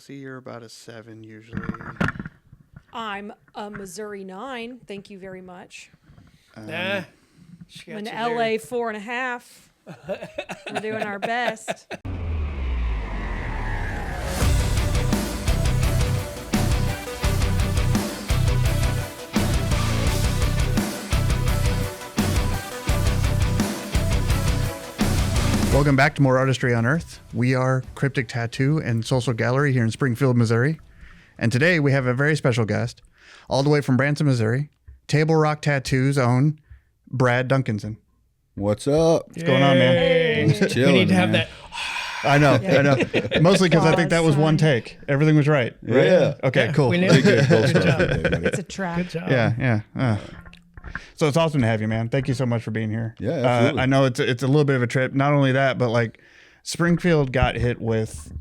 Kelsey, you're about a 7 usually. I'm a Missouri 9. Thank you very much. She I'm got an you LA there. 4.5. We're doing our best. Welcome back to more Artistry Unearthed. We are Cryptic Tattoo and Social Gallery here in Springfield, Missouri. And today we have a very special guest, all the way from Branson, Missouri, Table Rock Tattoo's own Brad Dunkeson. What's up? What's going on, man? Hey. Just chilling, We need to have man. that. I know. Mostly because I think that was one Awesome. take. Everything was right. Yeah. Okay, cool. We nailed it. Gold Good star job. for that, buddy. It's a trap. Good job. Yeah. So it's awesome to have you, man. Thank you so much for being here. Yeah, absolutely. I know it's a little bit of a trip. Not only that, but like Springfield got hit with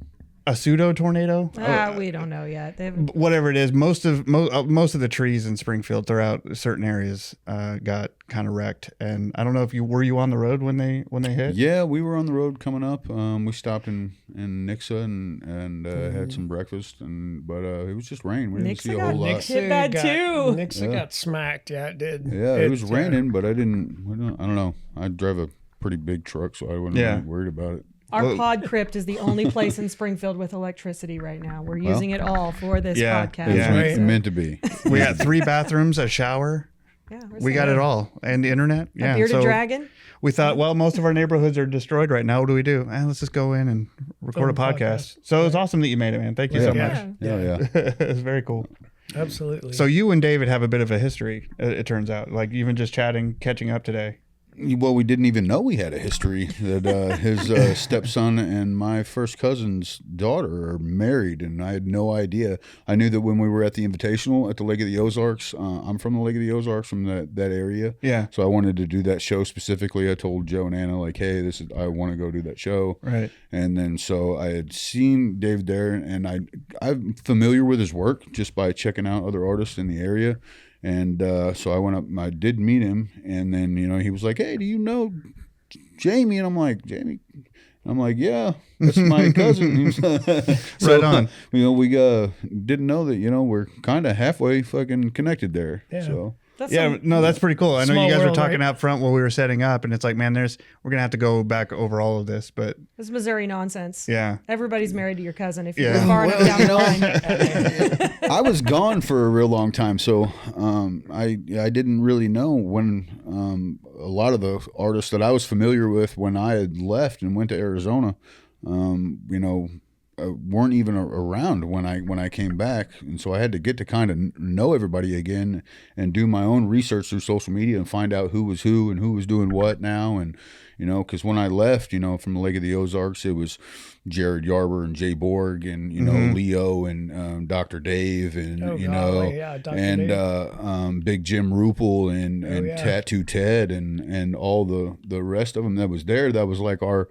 a pseudo tornado. We don't know yet. Whatever it is, most of the trees in Springfield throughout certain areas got kind of wrecked. And I don't know if you were on the road when they hit. Yeah, we were on the road coming up. We stopped in Nixa and had some breakfast, but it was just rain. We didn't see a whole lot. Hit bad too. Nixa got smacked. Yeah, it did. Yeah, it was raining, but I don't know. I drive a pretty big truck, so I wasn't really worried about it. Our pod crypt is the only place in Springfield with electricity right now. We're using it all for this podcast. It was Yeah. meant to be. We got 3 bathrooms, a shower. Yeah, We got it all, and the internet. A bearded dragon. We thought, well, most of our neighborhoods are destroyed right now. What do we do? Let's just go in and record a podcast. So it was awesome that you made it, man. Thank you so much. Yeah. It was very cool. Absolutely. So you and David have a bit of a history, it turns out. Like even just chatting, catching up today. Well, we didn't even know we had a history. That his stepson and my first cousin's daughter are married, and I had no idea. I knew that when we were at the Invitational at the Lake of the Ozarks. I'm from the Lake of the Ozarks, from that area. Yeah. So I wanted to do that show specifically. I told Joe and Anna, like, hey, I want to go do that show. Right. And then so I had seen Dave there, and I'm familiar with his work just by checking out other artists in the area. And so I went up, I did meet him, and then, he was like, hey, do you know Jamie? And I'm like, Jamie? I'm like, yeah, that's my cousin. Right on. We didn't know that, we're kind of halfway fucking connected there. Yeah. So. That's pretty cool. I know Small you guys were world, talking right? out front while we were setting up, and it's like, man, we're going to have to go back over all of this, but This is Missouri nonsense. yeah. Everybody's married to your cousin if you're Yeah. far enough down the line. I was gone for a real long time, so I didn't really know when a lot of the artists that I was familiar with when I had left and went to Arizona, weren't even around when I came back, and so I had to get to kind of know everybody again and do my own research through social media and find out who was who and who was doing what now. And because when I left, from the Lake of the Ozarks, it was Jared Yarber and Jay Borg and Leo and Dr. Dave and Dr. Dave. Big Jim Rupel and Tattoo Ted and all the rest of them that was there. That was like our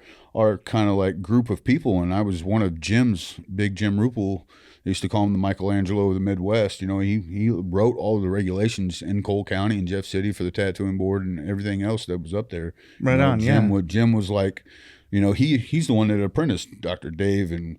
kind of like group of people, and I was one of Big Jim Rupel. They used to call him the Michelangelo of the Midwest. He wrote all of the regulations in Cole County and Jeff City for the tattooing board and everything else that was up there. Jim was like, he's the one that apprenticed Dr. Dave and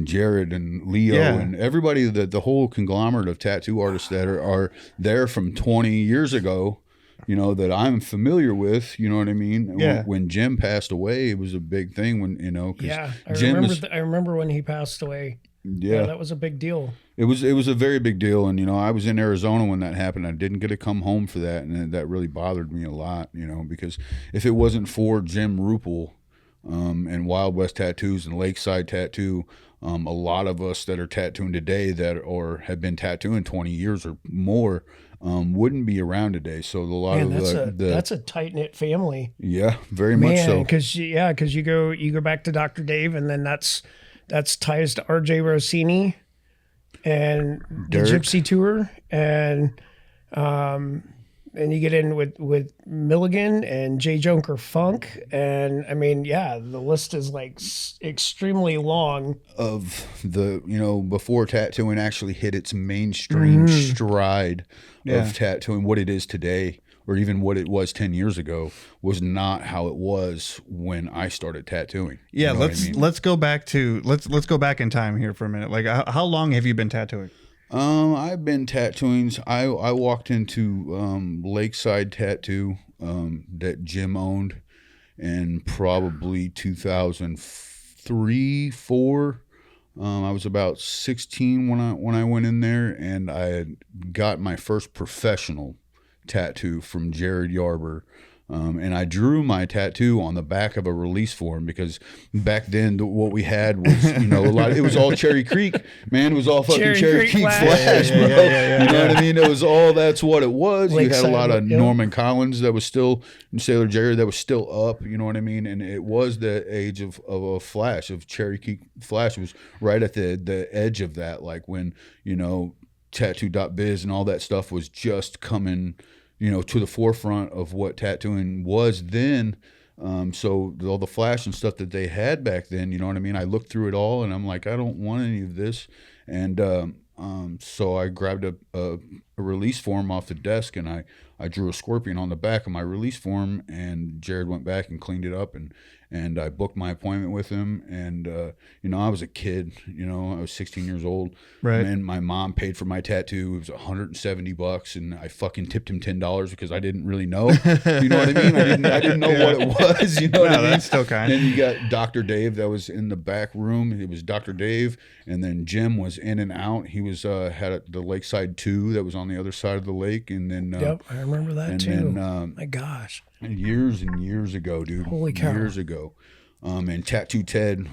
Jared and Leo and everybody, the whole conglomerate of tattoo artists that are there from 20 years ago. That I'm familiar with, you know what I mean? Yeah. When Jim passed away, it was a big thing I remember when he passed away. Yeah, that was a big deal. It was a very big deal. And, I was in Arizona when that happened. I didn't get to come home for that. And that really bothered me a lot, because if it wasn't for Jim Rupel and Wild West Tattoos and Lakeside Tattoo, a lot of us that are tattooing today or have been tattooing 20 years or more, wouldn't be around today. So that's a tight knit family. Yeah, very much so. Because you go back to Dr. Dave, and then that's ties to R.J. Rossini and the Derek. Gypsy Tour, and you get in with Milligan and Jay Junker Funk, and the list is like extremely long of the before tattooing actually hit its mainstream stride of tattooing what it is today, or even what it was 10 years ago was not how it was when I started tattooing. Yeah, You know what I mean? let's go back to let's go back in time here for a minute. Like, how long have you been tattooing? I've been tattooing. I walked into Lakeside Tattoo that Jim owned in probably 2003, 4. I was about 16 when I went in there, and I had got my first professional tattoo from Jared Yarber. And I drew my tattoo on the back of a release form because back then what we had was, a lot. It was all Cherry Creek, man. It was all fucking Cherry Creek Flash, bro. You know what I mean? It was all. That's what it was. You had a lot of Norman Collins that was still, and Sailor Jerry that was still up. You know what I mean? And it was the age of a Flash, of Cherry Creek Flash. It was right at the edge of that, like when Tattoo.biz and all that stuff was just coming, to the forefront of what tattooing was then. So all the Flash and stuff that they had back then, you know what I mean? I looked through it all and I'm like, I don't want any of this. And so I grabbed a release form off the desk and I drew a scorpion on the back of my release form, and Jared went back and cleaned it up, and I booked my appointment with him. And, I was a kid, I was 16 years old. Right. And my mom paid for my tattoo. It was $170, and I fucking tipped him $10 because I didn't really know. You know what I mean? I didn't know what it was. You know what I mean? That's still kind. And you got Dr. Dave that was in the back room. It was Dr. Dave, and then Jim was in and out. He was had the Lakeside 2 that was on the other side of the lake, and then yep, I remember that too. Then, my gosh, years and years ago, dude. Holy cow. Years ago. And Tattoo Ted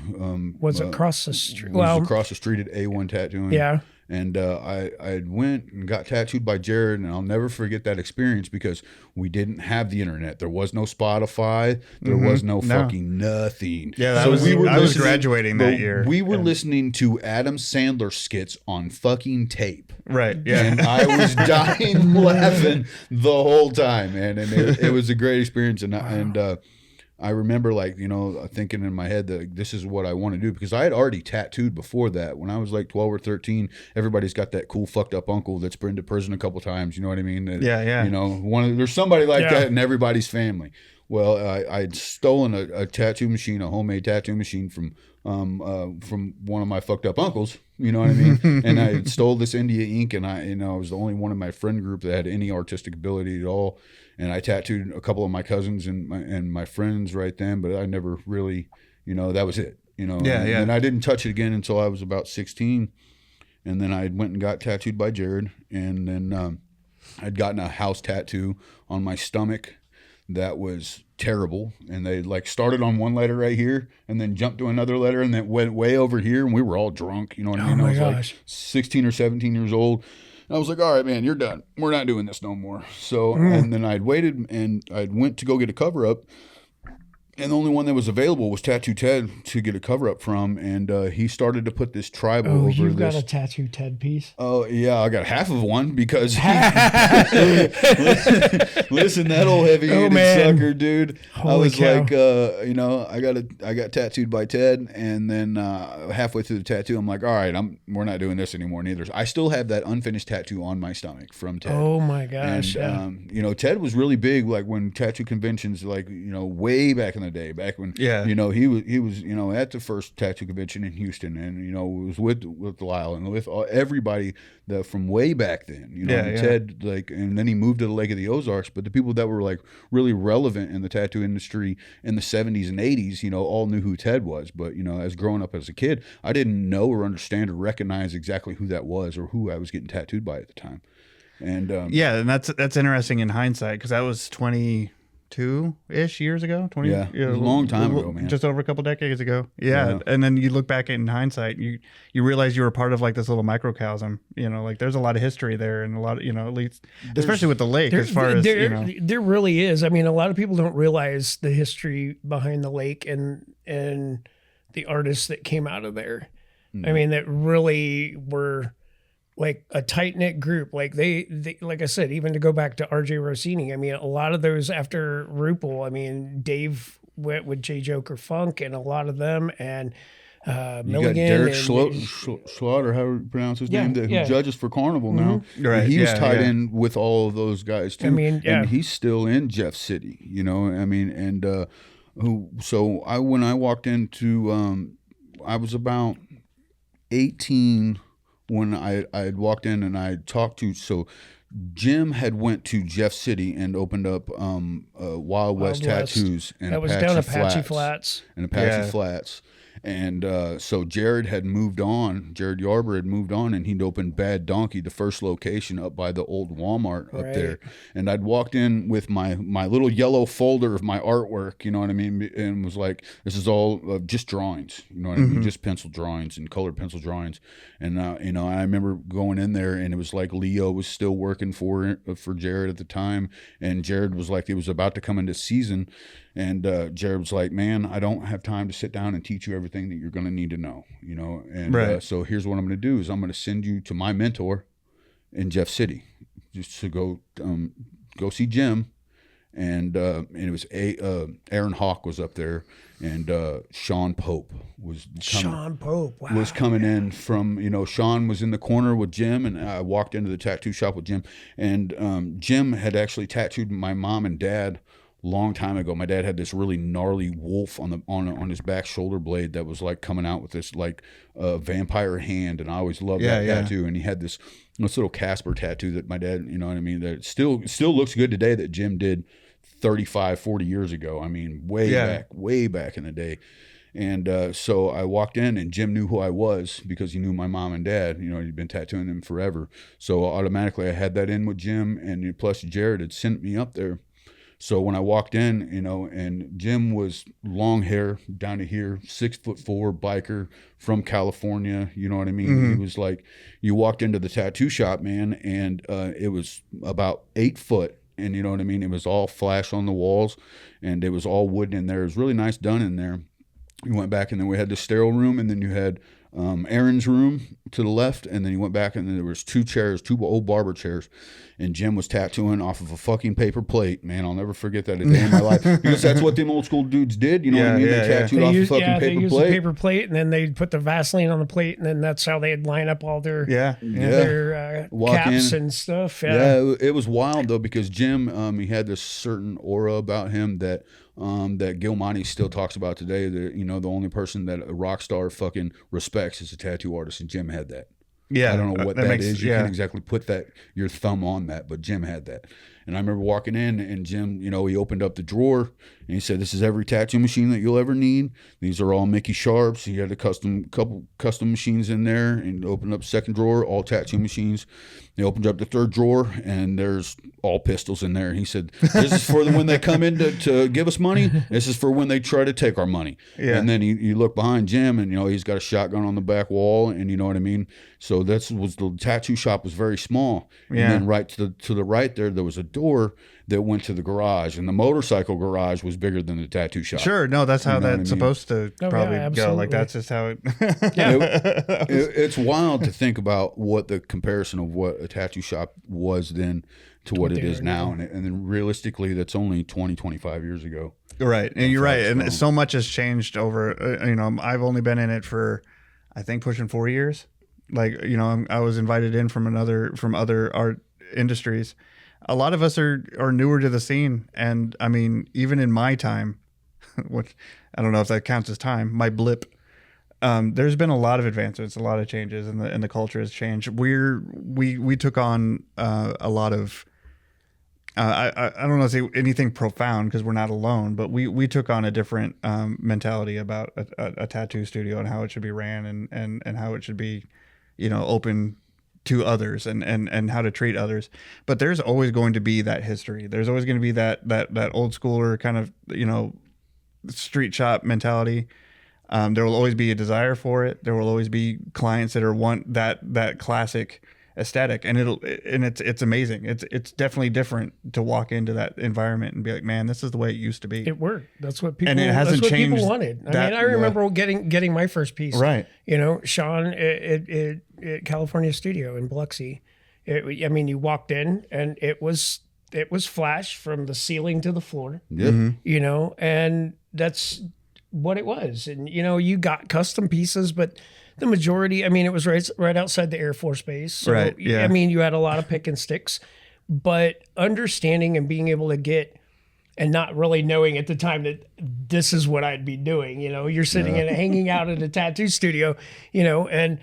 was across the street. Was across the street at A1 Tattooing. Yeah. And I went and got tattooed by Jared, and I'll never forget that experience because we didn't have the internet. There was no Spotify. There was no fucking nothing. Yeah, I was graduating that year. We were listening to Adam Sandler skits on fucking tape. Right. Yeah. And I was dying laughing the whole time, man. And it was a great experience. And I remember, thinking in my head that this is what I want to do, because I had already tattooed before that. When I was like 12 or 13, everybody's got that cool fucked up uncle that's been to prison a couple times. You know what I mean? Yeah. There's somebody like that in everybody's family. Well, I'd stolen a tattoo machine, a homemade tattoo machine from one of my fucked up uncles. You know what I mean? And I stole this India ink, and I was the only one in my friend group that had any artistic ability at all. And I tattooed a couple of my cousins and my friends right then, but I never really, that was it. And I didn't touch it again until I was about 16. And then I went and got tattooed by Jared. And then I'd gotten a house tattoo on my stomach that was terrible. And they started on one letter right here and then jumped to another letter and then went way over here. And we were all drunk. You know what I mean? Oh my I was gosh. like 16 or 17 years old. I was like, all right, man, you're done. We're not doing this no more. So, and then I'd waited and I'd went to go get a cover up. And the only one that was available was Tattoo Ted to get a cover up from. And he started to put this tribal over this. You've got a Tattoo Ted piece? Oh, yeah. I got half of one because listen, that old heavy-handed sucker, dude. Holy I was cow. like, I got tattooed by Ted. And then halfway through the tattoo, I'm like, all right, we're not doing this anymore neither. I still have that unfinished tattoo on my stomach from Ted. Oh, my gosh. And, Ted was really big, like when tattoo conventions, way back in the day, back when he was at the first tattoo convention in Houston, and was with Lyle and with everybody that from way back then, Ted, and then he moved to the Lake of the Ozarks. But the people that were really relevant in the tattoo industry in the 70s and 80s, all knew who Ted was. But as growing up as a kid, I didn't know or understand or recognize exactly who that was or who I was getting tattooed by at the time. And and that's interesting in hindsight, because that was 22-ish years ago. 20, it was a long time ago, man. Just over a couple decades ago. Yeah. And then you look back in hindsight, you realize you were part of this little microcosm. There's a lot of history there, and a lot of, at least especially with the lake, there really is. I mean, a lot of people don't realize the history behind the lake and the artists that came out of there. I mean, that really were a tight-knit group. They like I said, even to go back to RJ Rossini, I mean, a lot of those after Rupel, I mean, Dave went with J. Joker Funk and a lot of them, and Milligan. You got Derek and- Slaughter, how do you pronounce his name, who yeah. judges for Carnival now. Right, He was yeah, tied yeah. in with all of those guys too. I mean, yeah. And he's still in Jeff City, you know. I mean, and when I walked into, I was about 18 when I had walked in and I talked to, so Jim had went to Jeff City and opened up Wild West Tattoos and that was Apache down Apache Flats. and Apache Yeah. Flats. And so Jared had moved on. Jared Yarber had moved on, and he'd opened Bad Donkey, the first location up by the old Walmart up there. And I'd walked in with my little yellow folder of my artwork, you know what I mean, and was like, "This is all just drawings, you know what I mean, just pencil drawings and colored pencil drawings." And you know, I remember going in there, and it was like Leo was still working for Jared at the time, and Jared was like, it was about to come into season. And Jared was like, "Man, I don't have time to sit down and teach you everything that you're going to need to know, you know." And Right. So here's what I'm going to do is I'm going to send you to my mentor in Jeff City, just to go see Jim. And it was Aaron Hawk was up there, and Sean Pope was coming in from, you know, Sean was in the corner with Jim, and I walked into the tattoo shop with Jim, and Jim had actually tattooed my mom and dad long time ago. My dad had this really gnarly wolf on his back shoulder blade that was like coming out with this like vampire hand, and I always loved that tattoo. And he had this little Casper tattoo that my dad, you know what I mean, that still looks good today, that Jim did 35, 40 years ago. I mean, way back in the day. And so I walked in, and Jim knew who I was because he knew my mom and dad. You know, he'd been tattooing them forever. So automatically I had that in with Jim, and plus Jared had sent me up there. So when I walked in, you know, and Jim was long hair down to here, 6'4" biker from California. You know what I mean? He was like, you walked into the tattoo shop, man, and it was about 8 foot. And you know what I mean? It was all flash on the walls, and it was all wooden in there. It was really nice done in there. You went back, and then we had the sterile room, and then you had Aaron's room to the left, and then you went back, and then there was 2 old barber chairs, and Jim was tattooing off of a fucking paper plate. Man, I'll never forget that a day in my life, because that's what them old school dudes did. You know what I mean? They tattooed off a fucking they paper used plate. a paper plate, and then they'd put the Vaseline on the plate, and then that's how they'd line up all their caps and stuff. It was wild though, because Jim, he had this certain aura about him that Gilmonte still talks about today. That, you know, the only person that a rock star fucking respects is a tattoo artist, and Jim had that. Yeah, I don't know what that is. You can't exactly put your thumb on that, but Jim had that. And I remember walking in, and Jim, you know, he opened up the drawer, and he said, "This is every tattoo machine that you'll ever need. These are all Mickey Sharps." He had a couple custom machines in there, and opened up the second drawer, all tattoo machines. He opened up the third drawer, and there's all pistols in there. And he said, "This is for when they come in to give us money. This is for when they try to take our money." Yeah. And then you look behind Jim, and you know, he's got a shotgun on the back wall, and you know what I mean. So the tattoo shop was very small. Yeah. And then right to the right there was a door that went to the garage, and the motorcycle garage was bigger than the tattoo shop. Sure, no, that's how that's supposed to probably go. Like that's just how it. It's wild to think about what the comparison of what a tattoo shop was then to what it is now, and then realistically, that's only 20, 25 years ago. Right, and you're right, and so much has changed over. You know, I've only been in it for, I think, pushing 4 years. Like, you know, I was invited in from other art industries. A lot of us are newer to the scene, and I mean, even in my time, which I don't know if that counts as time, my blip, there's been a lot of advancements, a lot of changes, and the culture has changed. We took on a lot of I don't know if say anything profound because we're not alone, but we took on a different mentality about a tattoo studio and how it should be ran and how it should be, you know, open to others and how to treat others. But there's always going to be that history. There's always going to be that old schooler kind of, you know, street shop mentality. There will always be a desire for it. There will always be clients that want that classic aesthetic, and it's amazing. It's definitely different to walk into that environment and be like, man, this is the way it used to be. It worked. That's what people. And it hasn't changed. People wanted. I mean, I remember getting my first piece. Right. You know, Sean at California Studio in Biloxi. I mean, you walked in and it was flash from the ceiling to the floor. Yeah. Mm-hmm. You know, and that's what it was. And, you know, you got custom pieces, but the majority, I mean, it was right outside the Air Force Base. So, Right, yeah. I mean, you had a lot of pick and sticks, but understanding and being able to get, and not really knowing at the time that this is what I'd be doing. You know, you're sitting and hanging out at a tattoo studio, you know, and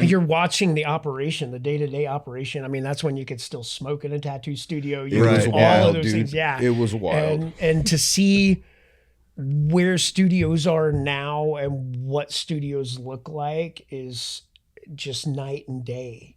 you're watching the operation, the day-to-day operation. I mean, that's when you could still smoke in a tattoo studio. You It was all wild, of those dude. things. Yeah. It was wild. And to see where studios are now and what studios look like is just night and day.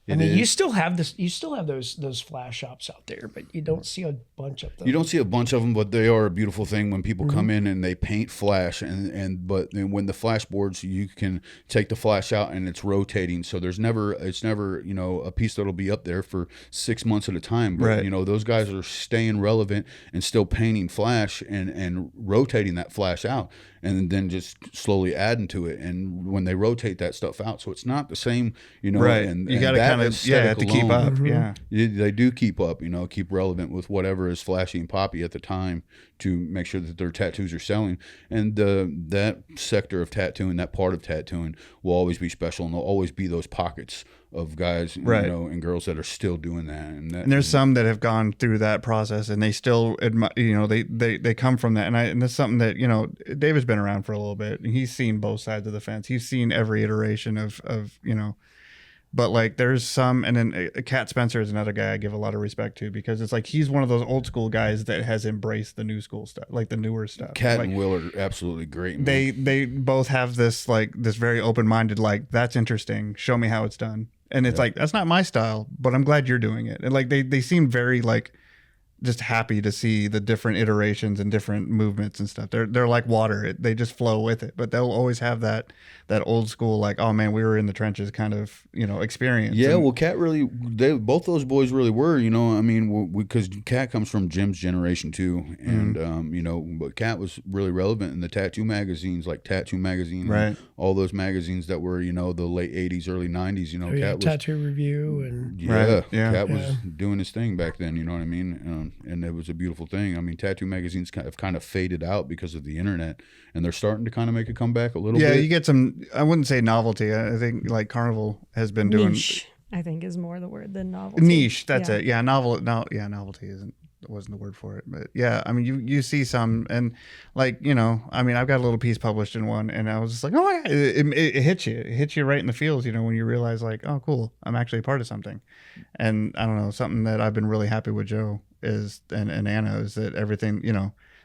I mean, you still have this. You still have those flash shops out there, but you don't see a bunch of them. You don't see a bunch of them, but they are a beautiful thing when people come in and they paint flash. But when the flash boards, you can take the flash out and it's rotating. So it's never a piece that'll be up there for 6 months at a time. But those guys are staying relevant and still painting flash and rotating that flash out, and then just slowly adding to it. And when they rotate that stuff out, so it's not the same. Right. And you got to kind of have to keep up. Yeah. They do keep up, keep relevant with whatever is flashy and poppy at the time to make sure that their tattoos are selling. And that sector of tattooing, that part of tattooing will always be special, and there'll always be those pockets of guys and girls that are still doing that. And there's some that have gone through that process and they still they come from that. And that's something that, David's been around for a little bit and he's seen both sides of the fence. He's seen every iteration of but like there's some, and then Cat Spencer is another guy I give a lot of respect to, because it's like he's one of those old school guys that has embraced the new school stuff, like the newer stuff. Cat and Will are absolutely great. Man. They both have this very open-minded, like, that's interesting, show me how it's done. And it's like, that's not my style, but I'm glad you're doing it. And like they seem very like just happy to see the different iterations and different movements and stuff. They're like water. They just flow with it. But they'll always have that old school, like, oh man, we were in the trenches kind of, experience. Yeah, well, Cat both those boys really were, I mean, because Cat comes from Jim's generation too. And, but Cat was really relevant in the tattoo magazines, like Tattoo Magazine, right? All those magazines that were, the late 80s, early 90s, Cat was Tattoo Review. And Cat was doing his thing back then, you know what I mean? And it was a beautiful thing. I mean, tattoo magazines have kind of faded out because of the internet, and they're starting to kind of make a comeback a little bit. Yeah, you get some, I wouldn't say novelty. I think like Carnival has been doing. Niche, I think, is more the word than novelty. Niche, that's it. Yeah, novelty wasn't the word for it. But yeah, I mean, you see some, and like, I mean, I've got a little piece published in one, and I was just like, oh, yeah, it hits you. It hits you right in the feels, when you realize like, oh, cool, I'm actually a part of something. And I don't know, something that I've been really happy with Joe is, and Anna, is that everything,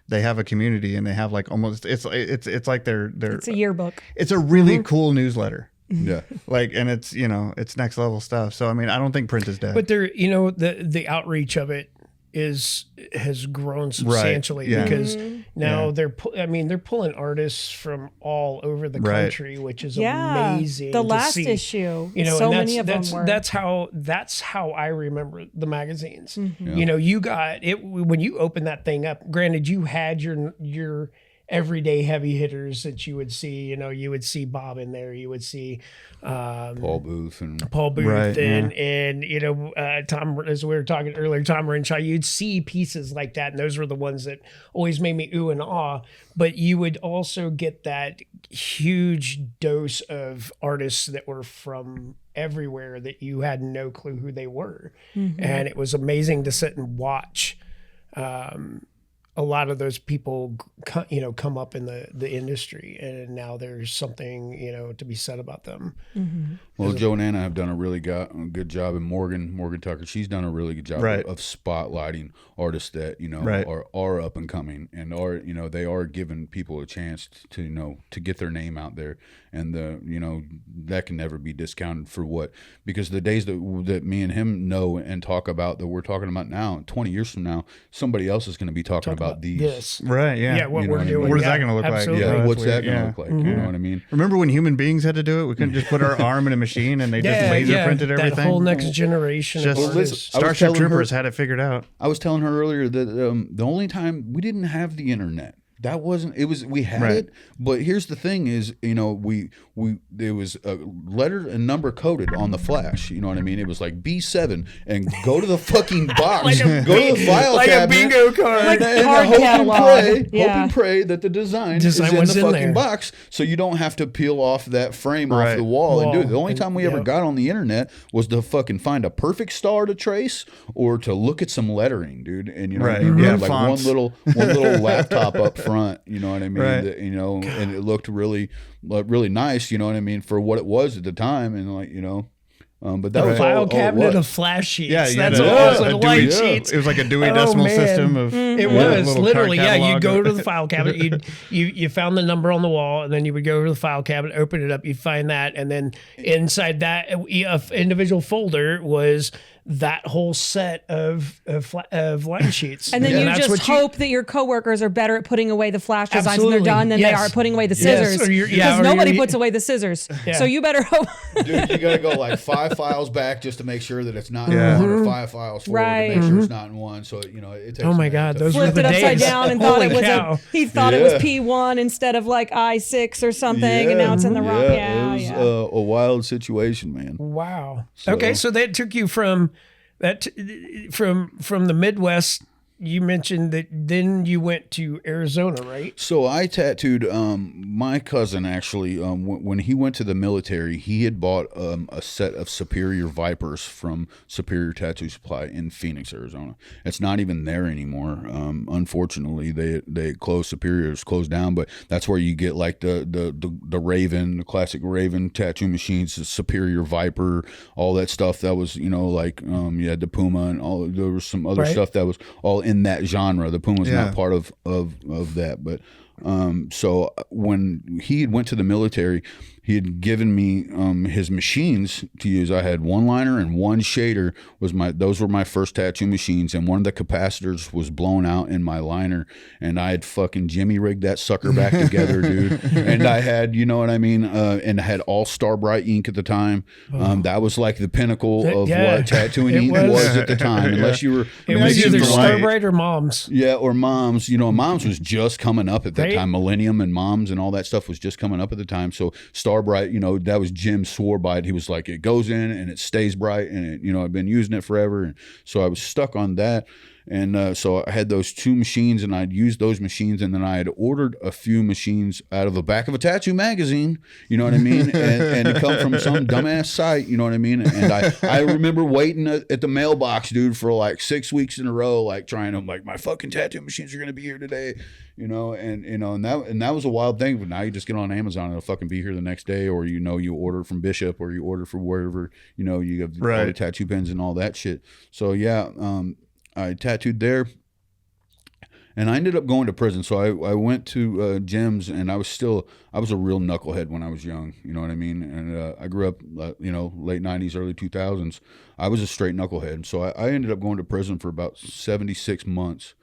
they have a community, and they have like almost, it's like they're it's a yearbook. It's a really cool newsletter. Yeah. Like, and it's, it's next level stuff. So, I mean, I don't think print is dead. But they're, the outreach of it has grown substantially, because now they're pulling artists from all over the country, which is amazing. The to last see. issue, so many of them were. That's how I remember the magazines. You got it when you open that thing up. Granted, you had your everyday heavy hitters that you would see. You would see Bob in there. You would see Paul Booth and Tom, as we were talking earlier, Tom Renshaw. You'd see pieces like that, and those were the ones that always made me ooh and ah. But you would also get that huge dose of artists that were from everywhere that you had no clue who they were, and it was amazing to sit and watch. A lot of those people, come up in the industry, and now there's something, to be said about them. Well, Joe and Anna have done a really good job, and Morgan Tucker, she's done a really good job of spotlighting artists that are up and coming, and are they are giving people a chance to get their name out there, and that can never be discounted because the days that me and him know and talk about that we're talking about now, 20 years from now, somebody else is going to be talking about these. This. Right, yeah. Yeah, what we're doing. What is that going to look absolutely. like? Yeah, what's weird. that going to look like? You know what I mean? Remember when human beings had to do it? We couldn't just put our arm in a machine and they just laser printed everything? That whole next generation of artists. Starship Troopers had it figured out. I was telling her earlier that the only time we didn't have the internet That wasn't, it was, we had Right. it, but here's the thing is, you know, there was a letter and number coded on the flash, you know what I mean? It was like B7 and go to the fucking box, go to the file like cabinet. a bingo card. Like and card hope catalog. hope Yeah. and pray that the design is in was the in fucking there. box, so you don't have to peel off that frame off Right. the wall and do it. The only And- time we ever yep. got on the internet was to fucking find a perfect star to trace or to look at some lettering, dude. And you know, Right. what I mean? Yeah, like fonts. one little laptop up front, you know what I mean? Right. That, you know, and it looked really nice, you know what I mean, for what it was at the time, and like, you know. But that The was file all cabinet it of was. flash sheets. Yeah, you had That's a- what it was, a like Dewey- white yeah. sheets. It was like a Dewey Oh, Decimal man. System of It yeah, was little literally, card yeah. You catalog go of- to the file cabinet. You found the number on the wall, and then you would go to the file cabinet, open it up, you'd find that, and then inside that individual folder was that whole set of line sheets. And then you that's just what hope that your coworkers are better at putting away the flash designs when they're Absolutely. done than they Yes. are at putting away the Yes. scissors. Or you're- Because yeah, or nobody you're- puts away the scissors. Yeah. So you better hope. Dude, you gotta go like 5 files back just to make sure that it's not Yeah. in one, or 5 files forward Right. to make sure it's not in one. So you know, it takes. Oh my a minute God, to- those were Flipped the it upside days. down and thought Holy it was cow. he thought it was Yeah. P1 instead of like I6 or something, and now it's in the wrong. Yeah, it was yeah. a wild situation, man. Wow. So- Okay, so that took you from from the Midwest. You mentioned that then you went to Arizona, right? So I tattooed my cousin actually. When he went to the military, he had bought a set of Superior Vipers from Superior Tattoo Supply in Phoenix, Arizona. It's not even there anymore. Unfortunately, they closed. Superior's closed down, but that's where you get like the Raven, the classic Raven tattoo machines, the Superior Viper, all that stuff. That was, you know, like you had the Puma and all. There was some other Right. stuff that was all in that genre. The Puma's Yeah. not part of that, but so when he went to the military, he had given me his machines to use. I had one liner and one shader. Those were my first tattoo machines, and one of the capacitors was blown out in my liner, and I had fucking Jimmy rigged that sucker back together, dude. And I had, you know what I mean, and I had all Star Bright ink at the time. That was like the pinnacle of Yeah, what tattooing it ink was. was at the time, unless you were. It Yeah, was you either used the light. Starbright or Mom's. Yeah, or Moms. You know, Moms was just coming up at that Right. time. Millennium and Moms and all that stuff was just coming up at the time. So Star Bright, you know, that was Jim swore by it. He was like, it goes in and it stays bright, and it, you know, I've been using it forever, and so I was stuck on that. And so I had those two machines, and I'd used those machines, and then I had ordered a few machines out of the back of a tattoo magazine, you know what I mean? And it come from some dumbass site, you know what I mean? And I remember waiting at the mailbox, dude, for like 6 weeks in a row, like trying to, like, my fucking tattoo machines are going to be here today, you know? And, you know, and that was a wild thing. But now you just get on Amazon and it'll fucking be here the next day, or, you know, you order from Bishop, or you order from wherever, you know, you have all the Right. tattoo pens and all that shit. So yeah, I tattooed there, and I ended up going to prison. So I went to Jim's, and I was a real knucklehead when I was young. You know what I mean? And I grew up, you know, late 90s, early 2000s. I was a straight knucklehead. So I ended up going to prison for about 76 months.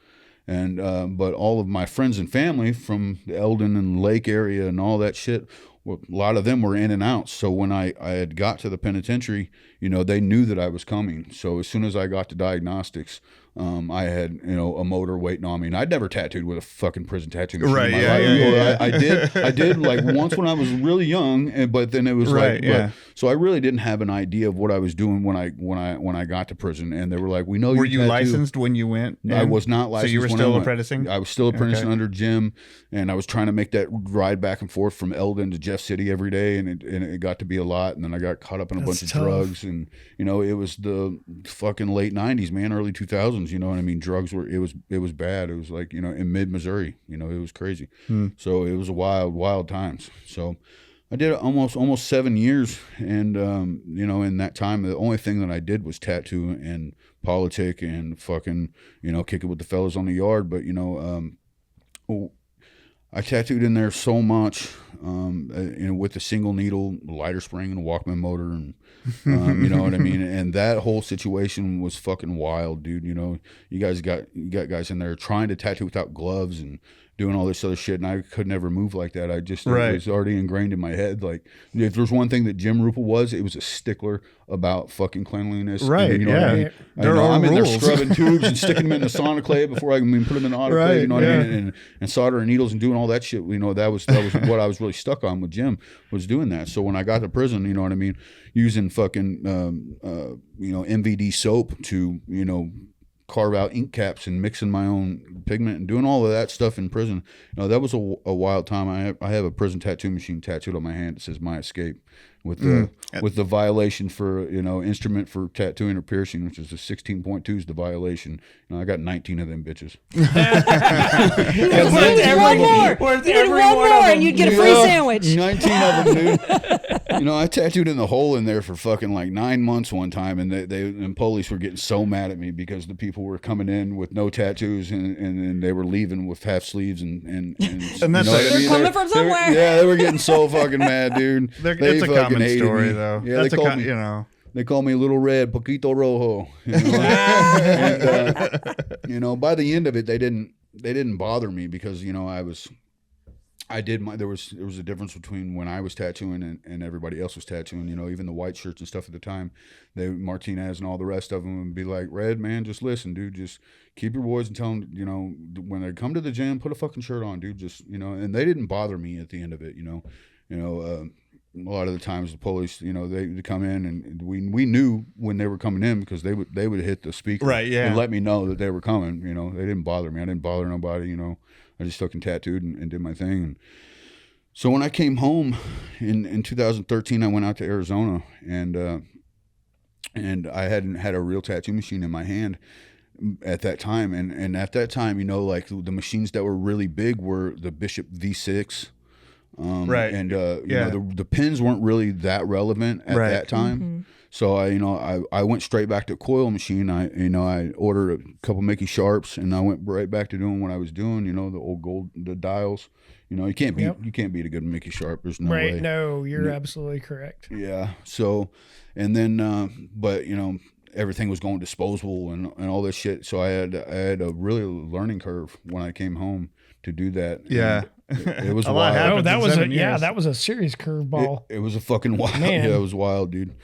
And but all of my friends and family from the Eldon and Lake area and all that shit, well, a lot of them were in and out. So when I had got to the penitentiary, you know, they knew that I was coming. So as soon as I got to diagnostics, I had, you know, a motor waiting on me. And I'd never tattooed with a fucking prison tattoo machine Right, in my yeah, life. yeah, Or yeah. I did like once when I was really young, but then it was Right, like, yeah. so I really didn't have an idea of what I was doing when I got to prison. And they were like, we know Were you you tattoo. licensed when you went? I in? was not licensed. So you were when still I went. apprenticing? I was still apprenticing Okay. under Jim, and I was trying to make that ride back and forth from Eldon to Jeff City every day, and it got to be a lot. And then I got caught up in a That's bunch of tough. drugs, and you know, it was the fucking late 90s, man, early 2000s. You know what I mean? Drugs were it was bad. It was like, you know, in mid Missouri. You know, it was crazy. So it was a wild times. So I did almost 7 years, and you know, in that time, the only thing that I did was tattoo and politic and fucking, you know, kick it with the fellas on the yard. But you know, I tattooed in there so much, you know, with the single needle, lighter spring, and a Walkman motor, and you know what I mean. And that whole situation was fucking wild, dude. You know, you got guys in there trying to tattoo without gloves, and doing all this other shit, and I could never move like that. I just, Right. it was already ingrained in my head. Like, if there's one thing that Jim Rupel was, it was a stickler about fucking cleanliness. Right, And, you know what I yeah. mean? There are I'm in there rules. scrubbing tubes and sticking them in the sonoclave before I can put them in the autoclave. Right, You know what yeah. I mean? And soldering needles and doing all that shit. You know, that was what I was really stuck on with Jim, was doing that. So when I got to prison, you know what I mean, using fucking MVD soap to, you know, carve out ink caps and mixing my own pigment and doing all of that stuff in prison. You know, that was a wild time. I have a prison tattoo machine tattooed on my hand that says "My Escape," with the violation for, you know, instrument for tattooing or piercing, which is a 16.2 is the violation. You know, I got 19 of them bitches. You need one more. You need one more, and you'd get a free sandwich. 19 of them, dude. You know, I tattooed in the hole in there for fucking like 9 months one time, and and police were getting so mad at me because the people were coming in with no tattoos and they were leaving with half sleeves and that's you know what I They're mean? coming from somewhere. They were getting so fucking mad, dude. It's a fucking common hated story, me. though. Yeah, That's they called me, you know. they call me Little Red, Poquito Rojo. You know? And, you know, by the end of it, they didn't bother me because, you know, there was a difference between when I was tattooing and everybody else was tattooing. You know, even the white shirts and stuff at the time, Martinez and all the rest of them would be like, "Red, man, just listen, dude. Just keep your boys and tell them, you know, when they come to the gym, put a fucking shirt on, dude. Just, you know." And they didn't bother me at the end of it. You know, a lot of the times the police, you know, they come in and we knew when they were coming in because they would hit the speaker, Right, yeah. and let me know that they were coming. You know, they didn't bother me. I didn't bother nobody. You know, I just fucking tattooed and did my thing. And so when I came home in 2013, I went out to Arizona and I hadn't had a real tattoo machine in my hand at that time. And at that time, you know, like the machines that were really big were the Bishop V6. Right. And you know, the pins weren't really that relevant at Right. that time. Mm-hmm. So I went straight back to coil machine. I ordered a couple Mickey Sharps and I went right back to doing what I was doing. You know, the old gold, the dials. You know, you can't beat a good Mickey Sharp. There's no way. Right. No, you're absolutely correct. Yeah. So, and then, but you know, everything was going disposable and all this shit. So I had a really learning curve when I came home to do that. Yeah. It was A lot wild. happened. Oh, that in was 7 years. that was a serious curveball. It was a fucking wild. Man. Yeah, it was wild, dude.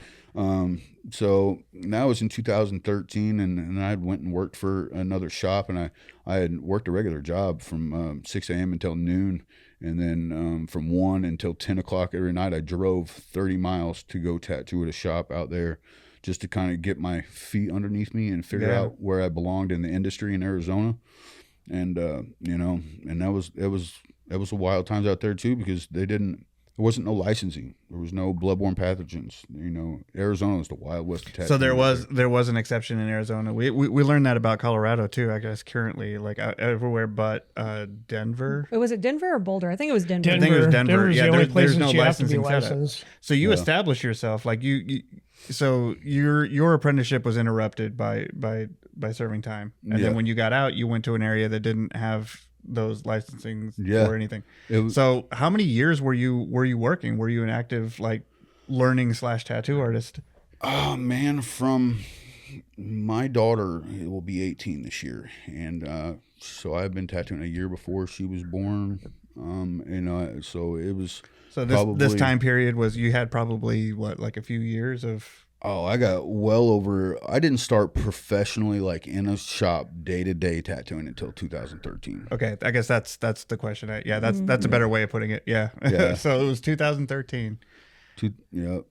So that was in 2013, and I went and worked for another shop, and I had worked a regular job from 6 a.m. until noon, and then from 1 until 10 o'clock every night, I drove 30 miles to go tattoo at a shop out there just to kind of get my feet underneath me and figure out where I belonged in the industry in Arizona. And, you know, and it was a wild times out there too, because there wasn't no licensing. There was no bloodborne pathogens. You know, Arizona was the Wild West of tattooing. So there was an exception in Arizona. We learned that about Colorado too. I guess currently, like everywhere but Denver. Was it Denver or Boulder? I think it was Denver. I think it was Denver. Denver's Yeah, the only there's places no you have to be licensing setup. licensed. So you established yourself, like so your apprenticeship was interrupted by serving time, and then when you got out, you went to an area that didn't have those licensing or anything. So how many years were you working? Were you an active like learning / tattoo artist? Oh man, from my daughter, it will be 18 this year, and so I've been tattooing a year before she was born. So it was. So this time period was, you had probably what, like a few years of. Oh, I got well over. I didn't start professionally, like in a shop, day-to-day tattooing until 2013. Okay, I guess that's the question. That's a better way of putting it. Yeah. So it was 2013.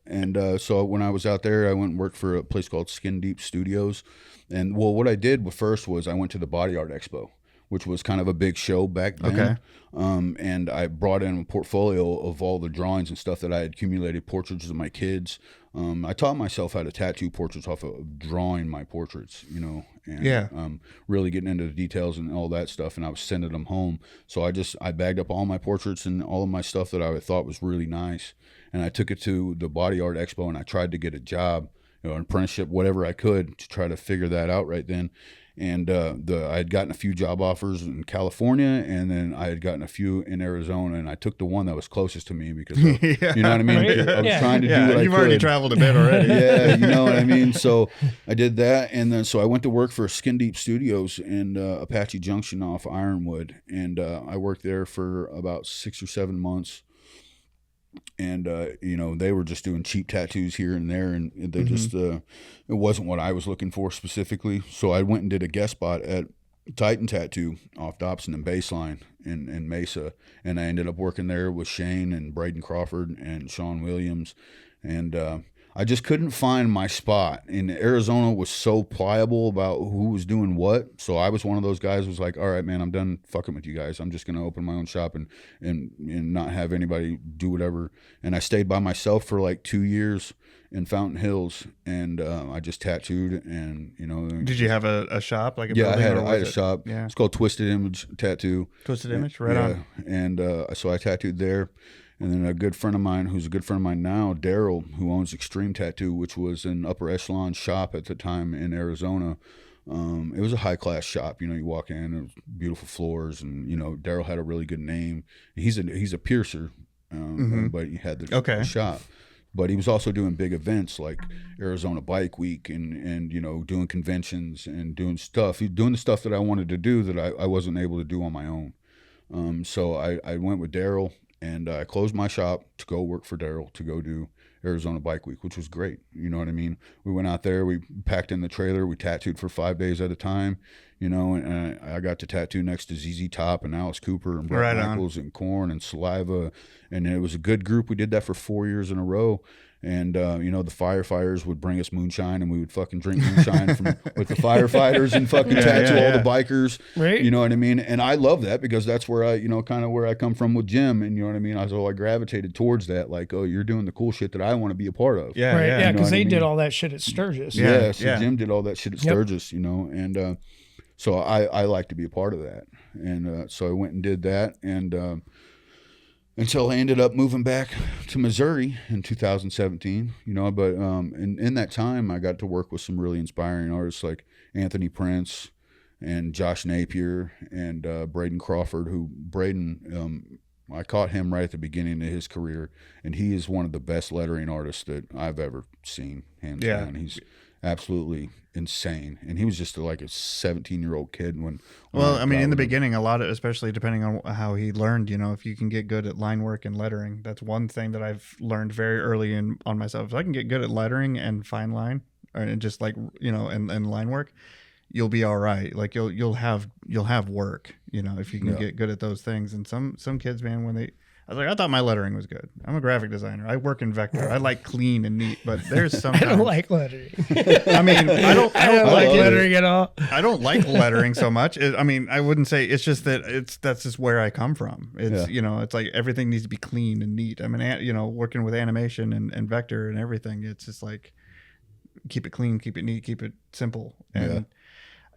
And so when I was out there, I went and worked for a place called Skin Deep Studios. And well, what I did first was I went to the Body Art Expo, which was kind of a big show back then. Okay. And I brought in a portfolio of all the drawings and stuff that I had accumulated, portraits of my kids. I taught myself how to tattoo portraits off of drawing my portraits, you know, and really getting into the details and all that stuff. And I was sending them home. So I bagged up all my portraits and all of my stuff that I thought was really nice. And I took it to the Body Art Expo and I tried to get a job, you know, an apprenticeship, whatever I could, to try to figure that out right then. And I had gotten a few job offers in California, and then I had gotten a few in Arizona, and I took the one that was closest to me because, you know what I mean? Right. I was Yeah. trying to do what I You've could. already traveled a bit already. Yeah, you know what I mean? So I did that, and then so I went to work for Skin Deep Studios in Apache Junction off Ironwood, and I worked there for about 6 or 7 months. And you know, they were just doing cheap tattoos here and there, and they just it wasn't what I was looking for specifically. So I went and did a guest spot at Titan Tattoo off Dobson and Baseline in Mesa, and I ended up working there with Shane and Braden Crawford and Sean Williams, and I just couldn't find my spot. And Arizona was so pliable about who was doing what. So I was one of those guys who was like, all right, man, I'm done fucking with you guys. I'm just going to open my own shop and not have anybody do whatever. And I stayed by myself for like 2 years in Fountain Hills, and I just tattooed, and you know. Did you have a shop, like a yeah, building? I had a shop. Yeah. It's called Twisted Image Tattoo. Twisted Image, right on. And so I tattooed there. And then a good friend of mine, who's a good friend of mine now, Daryl, who owns Extreme Tattoo, which was an upper echelon shop at the time in Arizona. It was a high class shop. You know, you walk in, it was beautiful floors, and you know, Daryl had a really good name. He's a piercer, but he had the shop. But he was also doing big events like Arizona Bike Week and you know, doing conventions and doing stuff. He's doing the stuff that I wanted to do that I wasn't able to do on my own. So I went with Daryl. And I closed my shop to go work for Daryl to go do Arizona Bike Week, which was great. You know what I mean? We went out there, we packed in the trailer, we tattooed for 5 days at a time, you know, and I got to tattoo next to ZZ Top and Alice Cooper and Brett Michaels and Korn and Saliva. And it was a good group. We did that for 4 years in a row. And, you know, the firefighters would bring us moonshine, and we would fucking drink moonshine with the firefighters and fucking tattoo all the bikers. Right. You know what I mean? And I love that because that's where I, you know, kind of where I come from with Jim. And you know what I mean? I gravitated towards that. Like, oh, you're doing the cool shit that I want to be a part of. Yeah. Right. Yeah. Because they I mean? did all that shit at Sturgis. Yeah. So Jim did all that shit at Sturgis, you know, and so I like to be a part of that. And so I went and did that. And, until I ended up moving back to Missouri in 2017, you know, but in that time I got to work with some really inspiring artists like Anthony Prince and Josh Napier and Braden Crawford, I caught him right at the beginning of his career, and he is one of the best lettering artists that I've ever seen, hands down. He's absolutely insane, and he was just like a 17-year-old kid when I mean, in the beginning, a lot of, especially depending on how he learned, you know, if you can get good at line work and lettering, that's one thing that I've learned very early on myself. If I can get good at lettering and fine line, and just like, you know, and line work, you'll be all right. Like you'll have work, you know, if you can get good at those things. And some kids, man, I thought my lettering was good. I'm a graphic designer. I work in vector. I like clean and neat, but there's sometimes I don't like lettering. I mean, I don't like lettering at all. I don't like lettering so much. I mean, I wouldn't say, it's just that that's just where I come from. It's, you know, it's like everything needs to be clean and neat. I mean, you know, working with animation and vector and everything, it's just like, keep it clean, keep it neat, keep it simple. And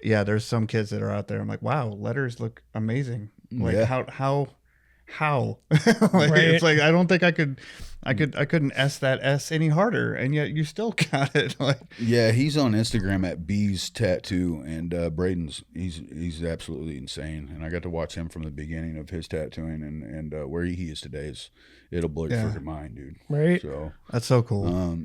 there's some kids that are out there. I'm like, wow, letters look amazing. Like how like, it's like, I don't think I couldn't S that S any harder, and yet you still got it. Like, yeah, he's on Instagram at Bees Tattoo, and Braden's he's absolutely insane, and I got to watch him from the beginning of his tattooing, and where he is today it'll blow your freaking mind, dude. Right. So that's so cool.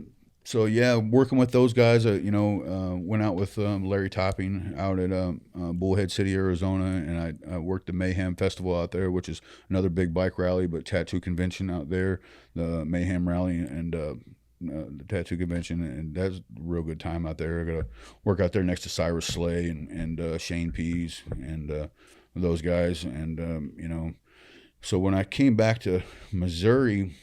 So yeah, working with those guys, went out with Larry Topping out at Bullhead City, Arizona, and I worked the Mayhem Festival out there, which is another big bike rally, but tattoo convention out there, the Mayhem Rally and the tattoo convention, and that's a real good time out there. I got to work out there next to Cyrus Slay and Shane Pease and those guys, and so when I came back to Missouri,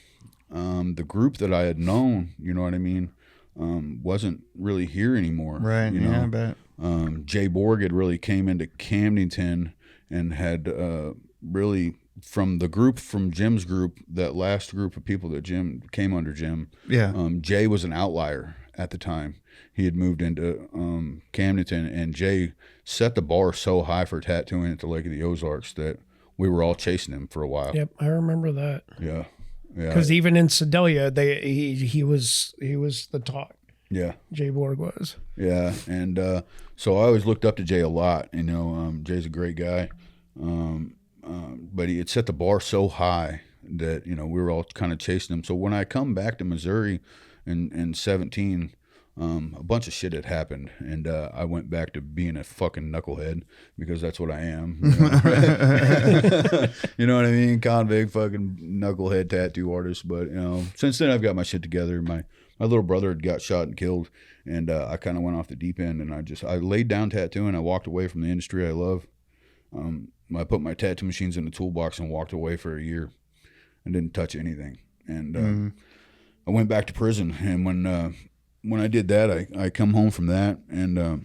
the group that I had known, you know what I mean, wasn't really here anymore. Right. You know? Yeah, I bet. Jay Borg had really came into Camdenton and had really from Jim's group, that last group of people that Jim came under Jim. Yeah. Jay was an outlier at the time. He had moved into Camdenton, and Jay set the bar so high for tattooing at the Lake of the Ozarks that we were all chasing him for a while. Yep, I remember that. Yeah. Because even in Sedalia, he was the talk. Yeah. Jay Borg was. Yeah. And so I always looked up to Jay a lot. You know, Jay's a great guy. But he had set the bar so high that, you know, we were all kind of chasing him. So when I come back to Missouri in 17, a bunch of shit had happened, and I went back to being a fucking knucklehead, because that's what I am. You know, you know what I mean? Convict, fucking knucklehead tattoo artist. But, you know, since then I've got my shit together. My little brother had got shot and killed, and I kind of went off the deep end, and I laid down tattooing. I walked away from the industry I love. I put my tattoo machines in the toolbox and walked away for a year and didn't touch anything. And I went back to prison, and when I did that, I come home from that, and I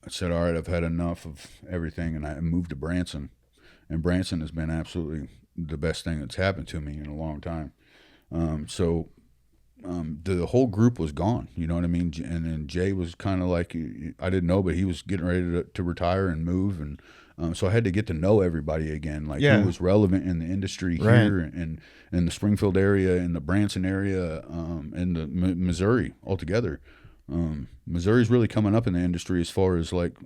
said, all right, I've had enough of everything, and I moved to Branson. And Branson has been absolutely the best thing that's happened to me in a long time. So the whole group was gone, you know what I mean? And then Jay was kind of like, I didn't know, but he was getting ready to retire and move, and so I had to get to know everybody again, like who was relevant in the industry here and in the Springfield area, in the Branson area, and the Missouri altogether. Missouri's really coming up in the industry as far as like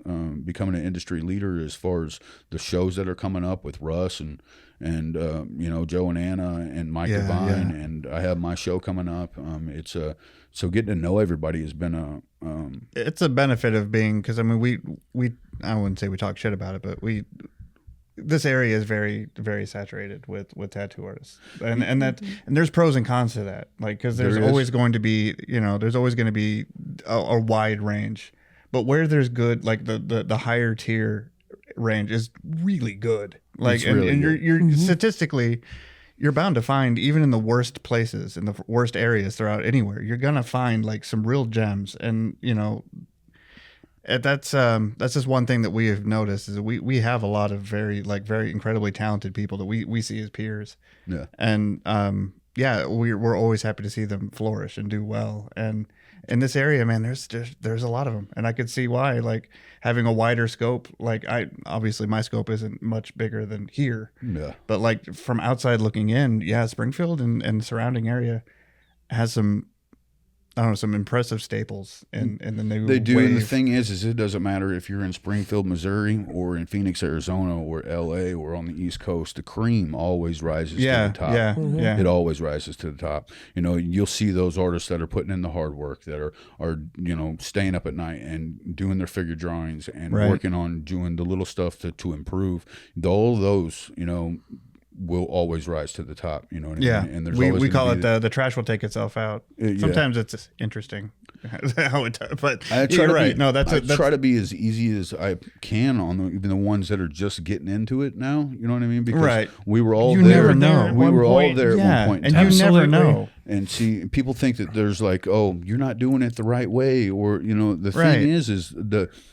becoming an industry leader, as far as the shows that are coming up with Russ and you know, Joe and Anna and Mike Devine, and I have my show coming up. It's so getting to know everybody has been it's a benefit of being, because I mean we I wouldn't say we talk shit about it, but this area is very, very saturated with tattoo artists, and there's pros and cons to that, like, because there's always going to be, you know, there's always going to be a wide range, but where there's good, like the higher tier range is really good, like, and you're statistically, you're bound to find, even in the worst places, in the worst areas throughout anywhere, you're gonna find like some real gems. And you know, that's just one thing that we have noticed, is that we have a lot of very incredibly talented people that we see as peers. Yeah. And we're always happy to see them flourish and do well. And in this area, man, there's a lot of them, and I could see why, like, having a wider scope. Like, obviously my scope isn't much bigger than here. Yeah. But like from outside looking in, Springfield and surrounding area has some, I don't know, some impressive staples in the new They do, wave. and the thing is it doesn't matter if you're in Springfield, Missouri, or in Phoenix, Arizona, or LA, or on the East Coast. The cream always rises to the top. Yeah, it always rises to the top. You know, you'll see those artists that are putting in the hard work, that are you know, staying up at night and doing their figure drawings and working on doing the little stuff to improve. All those, you know, will always rise to the top, you know what I mean? And there's we call it the trash will take itself out. Sometimes it's interesting how it does, but you're right. I try to be as easy as I can on even the ones that are just getting into it now, you know what I mean? Because we were all there. Never know. We were all there at one point in time. And you never know. And see, people think that there's like, oh, you're not doing it the right way, or, you know, the thing is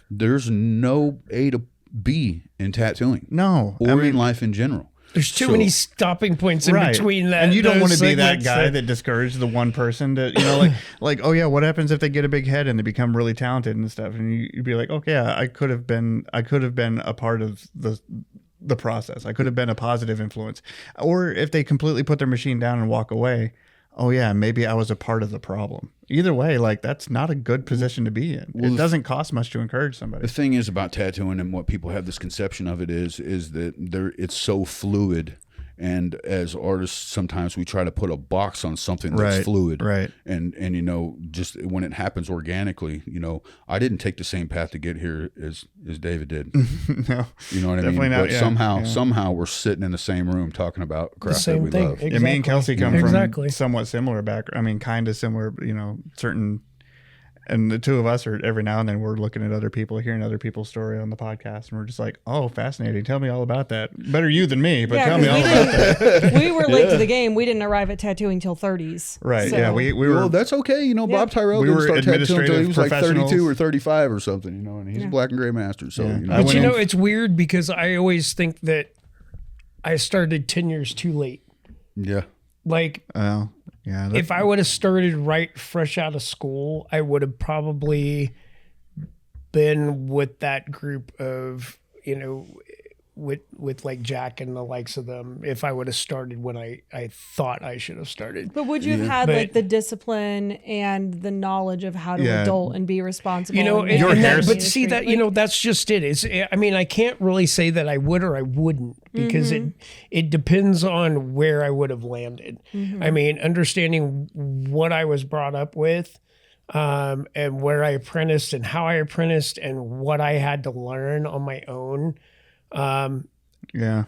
there's no A to B in tattooing. No. Or in life in general. There's too many stopping points in between that. And you don't want to be that guy that discourages the one person that, you know, like, oh yeah, what happens if they get a big head and they become really talented and stuff? And you'd be like, okay, I could have been a part of the process. I could have been a positive influence. Or if they completely put their machine down and walk away, oh yeah, maybe I was a part of the problem. Either way, like, that's not a good position to be in. It doesn't cost much to encourage somebody. The thing is about tattooing, and what people have this conception of it is that it's so fluid. And as artists, sometimes we try to put a box on something that's fluid. Right. And you know, just when it happens organically, you know, I didn't take the same path to get here as David did. No. You know what I mean? But somehow we're sitting in the same room talking about crap that we love. Exactly. And me and Kelsey come from somewhat similar background. I mean, kind of similar, you know, certain. And the two of us are, every now and then, we're looking at other people, hearing other people's story on the podcast, and we're just like, oh, fascinating. Tell me all about that. Better you than me, but tell me all about that. We were late to the game. We didn't arrive at tattooing till 30s. Right. So. Yeah. We were. Well, that's okay. You know, Bob Tyrell didn't start tattooing until he was like 32 or 35 or something, you know, and he's a black and gray master. So, you know. But you know, it's weird because I always think that I started 10 years too late. Yeah. Like, if I would have started right fresh out of school, I would have probably been with that group of, you know, with like Jack and the likes of them if I would have started when I thought I should have started. But would you have had like the discipline and the knowledge of how to adult and be responsible? You know, but see that, like, you know, that's just it. I mean, I can't really say that I would or I wouldn't because it depends on where I would have landed. I mean, understanding what I was brought up with, and where I apprenticed and how I apprenticed and what I had to learn on my own. There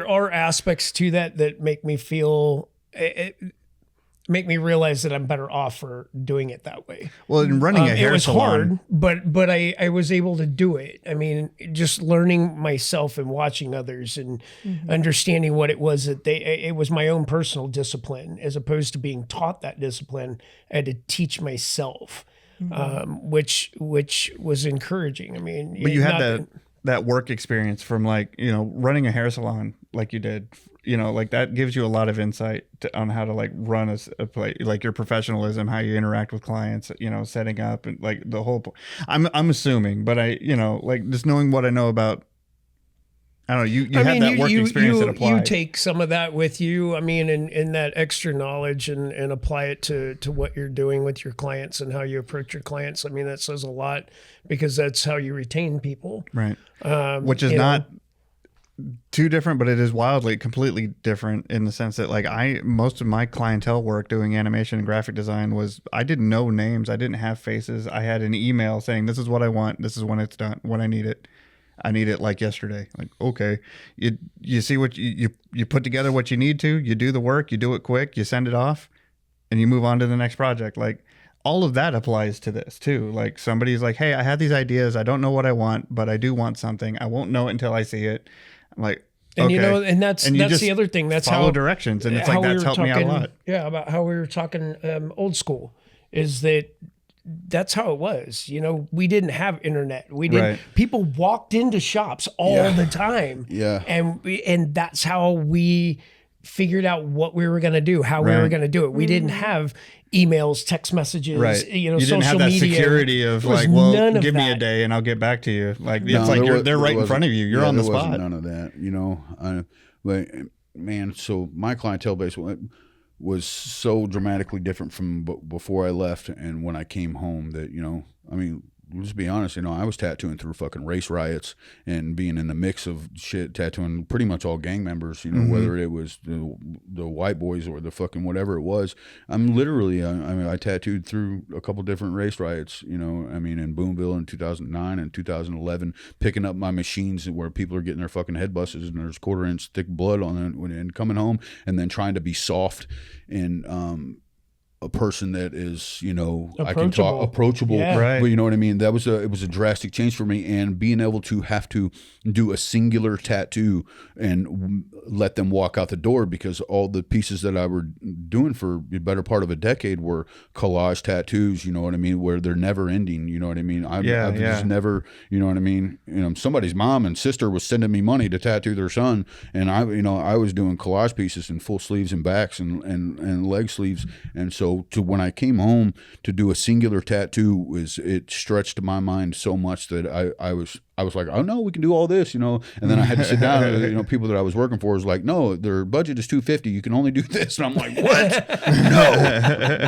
are aspects to that make me feel make me realize that I'm better off for doing it that way. Well, in running a hair it was salon, hard, but I was able to do it. I mean, just learning myself and watching others and understanding what it was that it was my own personal discipline as opposed to being taught that discipline. I had to teach myself, which was encouraging. I mean, but you had that work experience from like, you know, running a hair salon like you did, you know, like that gives you a lot of insight on how to like run a place, like your professionalism, how you interact with clients, you know, setting up and like the whole, I'm assuming, but I, you know, like just knowing what I know about, I don't know, you had that work experience that applied. You take some of that with you, I mean, in that extra knowledge and apply it to what you're doing with your clients and how you approach your clients. I mean, that says a lot because that's how you retain people. Right. Which is not too different, but it is wildly, completely different in the sense that like most of my clientele work doing animation and graphic design was, I didn't know names. I didn't have faces. I had an email saying, this is what I want. This is when it's done, when I need it. I need it like yesterday. Like, okay, you see what you put together what you need to, you do the work, you do it quick, you send it off and you move on to the next project. Like all of that applies to this too. Like somebody's like, hey, I have these ideas. I don't know what I want, but I do want something. I won't know it until I see it. I'm like, and okay. you know, and that's the other thing. That's follow how directions. And it's like, that's helped me out a lot. Yeah. About how we were talking old school is that's how it was. You know, we didn't have internet. We didn't. Right. People walked into shops all the time. Yeah. And that's how we figured out what we were going to do, how we were going to do it. We didn't have emails, text messages, you know, you social didn't have that media. Security of like, well, give me a day and I'll get back to you. Like it's like they're right in front of you. You're on the spot. None of that, you know. But man, so my clientele base was so dramatically different from before I left and when I came home that, you know, I mean, let's be honest, you know, I was tattooing through fucking race riots and being in the mix of shit, tattooing pretty much all gang members, you know, whether it was the white boys or the fucking whatever it was. I'm literally, I mean, I tattooed through a couple different race riots, you know, I mean, in Boonville in 2009 and 2011, picking up my machines where people are getting their fucking head busted and there's 1/4-inch thick blood on it and coming home and then trying to be soft and, a person that is, you know, I can talk approachable, right? But you know what I mean? It was a drastic change for me, and being able to have to do a singular tattoo and let them walk out the door because all the pieces that I were doing for the better part of a decade were collage tattoos. You know what I mean? Where they're never ending. You know what I mean? I've just never. You know what I mean? You know, somebody's mom and sister was sending me money to tattoo their son, and I was doing collage pieces in full sleeves and backs and leg sleeves, and so. To when I came home to do a singular tattoo it stretched my mind so much that I was like, oh no, we can do all this, you know. And then I had to sit down. You know, people that I was working for was like, no, their budget is $250. You can only do this. And I'm like, what? No,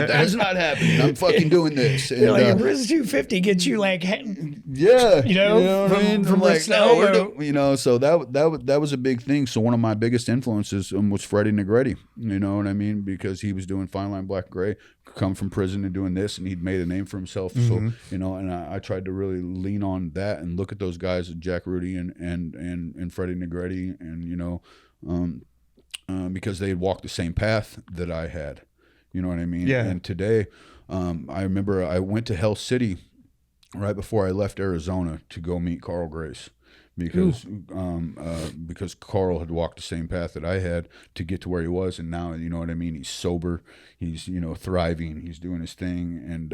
that's not happening. I'm fucking doing this. And, you're like, where's $250 get you like, yeah, you know what I mean? From like, no, you know. So that was a big thing. So one of my biggest influences was Freddie Negretti. You know what I mean? Because he was doing fine line black and gray, come from prison and doing this, and he'd made a name for himself. So you know, and I tried to really lean on that and look at those guys, Jack Rudy and Freddie Negretti, and you know, because they had walked the same path that I had. You know what I mean? Yeah. And today, I remember I went to Hell City right before I left Arizona to go meet Carl Grace. Because Carl had walked the same path that I had to get to where he was, and now, you know what I mean, he's sober, he's, you know, thriving, he's doing his thing, and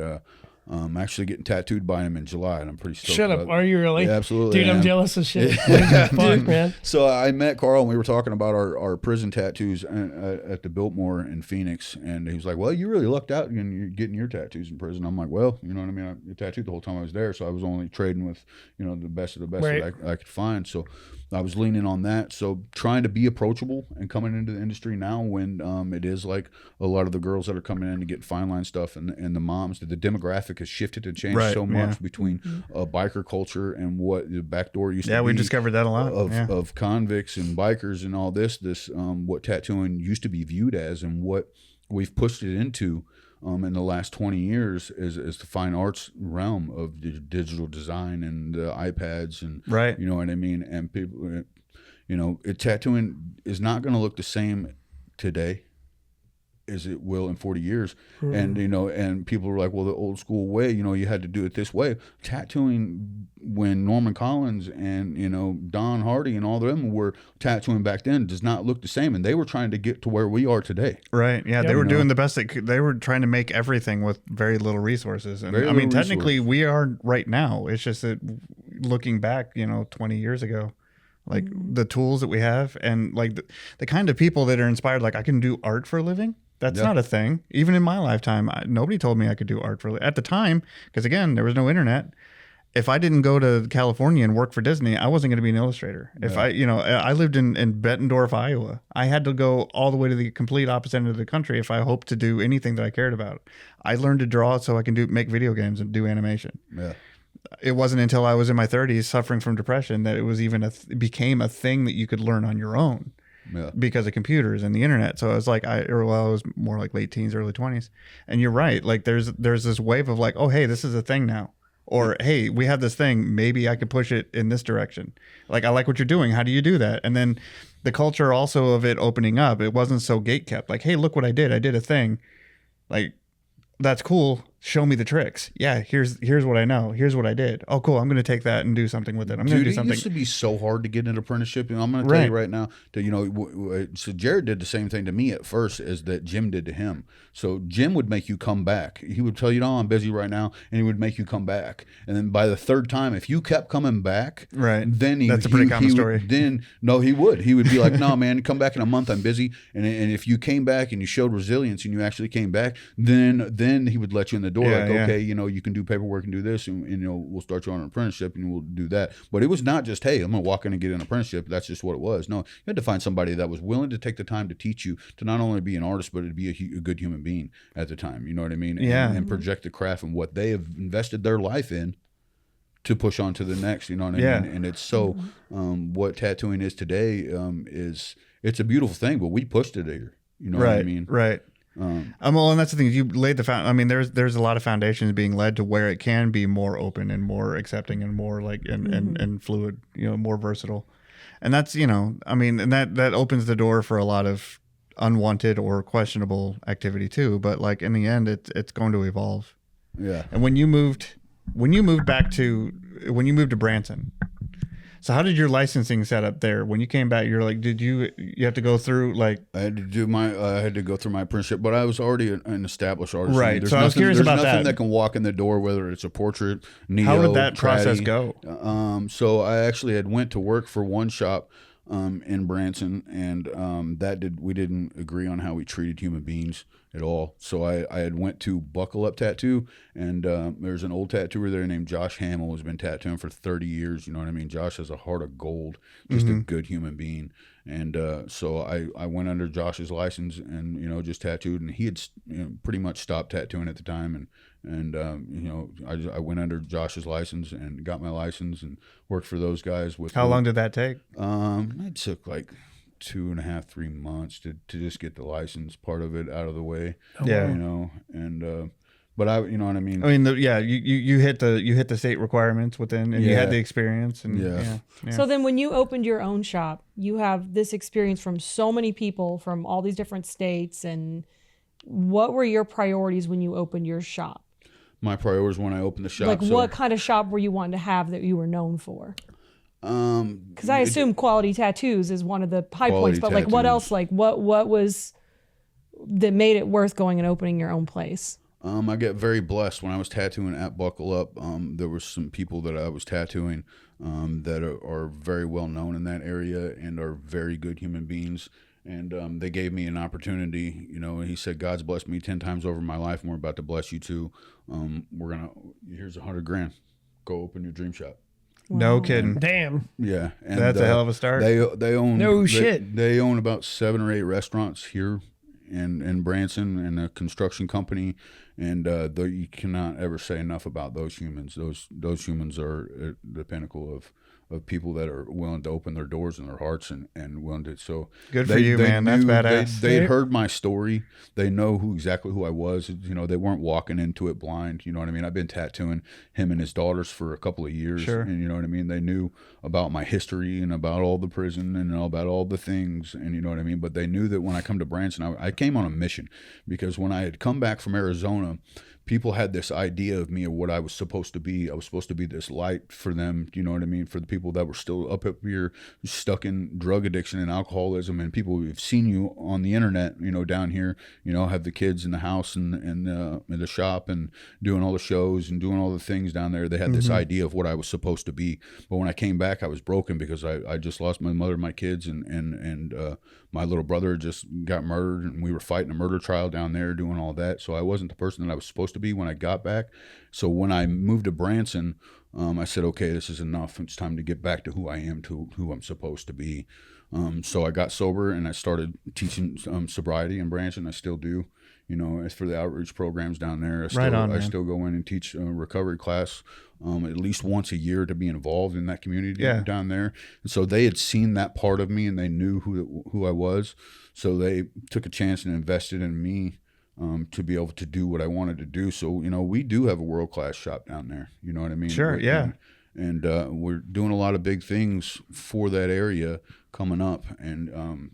I'm actually getting tattooed by him in July, and I'm pretty stoked. Shut up! Are you really? Yeah, absolutely, dude. I'm jealous of shit. Fuck, man. So I met Carl, and we were talking about our prison tattoos at the Biltmore in Phoenix, and he was like, "Well, you really lucked out and you're getting your tattoos in prison." I'm like, "Well, you know what I mean? I tattooed the whole time I was there, so I was only trading with the best of the best right. that I could find." So I was leaning on that. So trying to be approachable and coming into the industry now when it is like a lot of the girls that are coming in to get fine line stuff and the moms, the demographic has shifted and changed so much between biker culture and what the backdoor used to be. Yeah, we discovered that a lot. Of convicts and bikers and all this what tattooing used to be viewed as and what we've pushed it into in the last 20 years is the fine arts realm of the digital design and the iPads and you know what I mean? And people, tattooing is not going to look the same today as it will in 40 years. And and people were like, well, the old school way, you had to do it this way. Tattooing, when Norman Collins and Don Hardy and all of them were tattooing back then, does not look the same, and they were trying to get to where we are today. Right. Yeah, they were doing the best they were trying to make everything with very little resources. And I mean, technically we are right now. It's just that looking back 20 years ago, like the tools that we have and like the kind of people that are inspired, like I can do art for a living. That's not a thing. Even in my lifetime, nobody told me I could do art for at the time, because again, there was no internet. If I didn't go to California and work for Disney, I wasn't going to be an illustrator. If I lived in Bettendorf, Iowa, I had to go all the way to the complete opposite end of the country if I hoped to do anything that I cared about. I learned to draw so I can make video games and do animation. Yeah. It wasn't until I was in my 30s suffering from depression that it was even became a thing that you could learn on your own. Yeah. Because of computers and the internet. So I was like, I was more like late teens, early 20s. And you're right. Like there's this wave of like, oh, hey, this is a thing now. Or, hey, we have this thing. Maybe I could push it in this direction. Like, I like what you're doing. How do you do that? And then the culture also of it opening up. It wasn't so gatekept. Like, hey, look what I did. I did a thing. Like, that's cool. Show me the tricks. Yeah, here's what I know. Here's what I did. Oh, cool. I'm going to take that and do something with it. I'm going to do something. It used to be so hard to get an apprenticeship. I'm going to tell you right now that, so Jared did the same thing to me at first as that Jim did to him. So Jim would make you come back. He would tell you, no, I'm busy right now. And he would make you come back. And then by the third time, if you kept coming back, then that's a pretty common story. He would be like, no, man, come back in a month. I'm busy. And if you came back and you showed resilience and you actually came back, then he would let you in the door. Okay, you can do paperwork and do this, and we'll start you on an apprenticeship and we'll do that. But it was not just, hey, I'm gonna walk in and get an apprenticeship. That's just what it was. No, you had to find somebody that was willing to take the time to teach you to not only be an artist, but to be a good human being at the time. You know what I mean? And project the craft and what they have invested their life in to push on to the next. You know what I mean? And it's so what tattooing is today it's a beautiful thing, but we pushed it here. You know what I mean? Right. Well, and that's the thing. You laid the I mean, there's a lot of foundations being led to where it can be more open and more accepting and more like and fluid, more versatile. And that's I mean, and that opens the door for a lot of unwanted or questionable activity too. But like in the end, it's going to evolve. Yeah. And when you moved to Branson. So how did your licensing set up there? When you came back, you're like, did you have to go through like? I had to go through my apprenticeship, but I was already an established artist. Right. So I was curious about that. There's nothing that can walk in the door, whether it's a portrait, neo, how did that trad. process go? So I actually had went to work for one shop in Branson, and we didn't agree on how we treated human beings at all. So I had went to Buckle Up Tattoo, and there's an old tattooer there named Josh Hamill who's been tattooing for 30 years. You know what I mean? Josh has a heart of gold, just a good human being. And so I went under Josh's license and just tattooed, and he had pretty much stopped tattooing at the time, and I went under Josh's license and got my license and worked for those guys. How long did that take? It took like 2.5, 3 months to just get the license part of it out of the way. Yeah. But you know what I mean? I mean, you hit the state requirements within, and you had the experience. And yeah. So then when you opened your own shop, you have this experience from so many people from all these different states. And what were your priorities when you opened your shop? My priorities when I opened the shop. Like what kind of shop were you wanting to have that you were known for? Because I assume quality tattoos is one of the high points, but like what else? Like what was that made it worth going and opening your own place? I get very blessed. When I was tattooing at Buckle Up, there were some people that I was tattooing that are very well known in that area and are very good human beings. And they gave me an opportunity, and he said, God's blessed me 10 times over my life, and we're about to bless you too. Here's $100,000. Go open your dream shop. No kidding. Damn. Yeah. And that's a hell of a start. They own shit. They own about 7 or 8 restaurants here in Branson, and a construction company, and you cannot ever say enough about those humans. Those humans are the pinnacle of people that are willing to open their doors and their hearts and willing to. So good for you, man. That's badass. They heard my story. They know exactly who I was. They weren't walking into it blind. You know what I mean? I've been tattooing him and his daughters for a couple of years. Sure. And you know what I mean? They knew about my history and about all the prison and about all the things. And you know what I mean? But they knew that when I come to Branson, I came on a mission, because when I had come back from Arizona, people had this idea of me, of what I was supposed to be. I was supposed to be this light for them, you know what I mean, for the people that were still up here stuck in drug addiction and alcoholism, and people who've seen you on the internet, down here, have the kids in the house and in the shop and doing all the shows and doing all the things down there. They had this idea of what I was supposed to be. But when I came back, I was broken, because I just lost my mother and my kids, and my little brother just got murdered, and we were fighting a murder trial down there, doing all that. So I wasn't the person that I was supposed to be when I got back. So when I moved to Branson, I said, okay, this is enough. It's time to get back to who I am, to who I'm supposed to be. So I got sober, and I started teaching sobriety in Branson. I still do. As for the outreach programs down there, I still go in and teach a recovery class at least once a year, to be involved in that community down there. And so they had seen that part of me, and they knew who I was. So they took a chance and invested in me to be able to do what I wanted to do. So, we do have a world-class shop down there. You know what I mean? Sure, yeah. And we're doing a lot of big things for that area coming up. And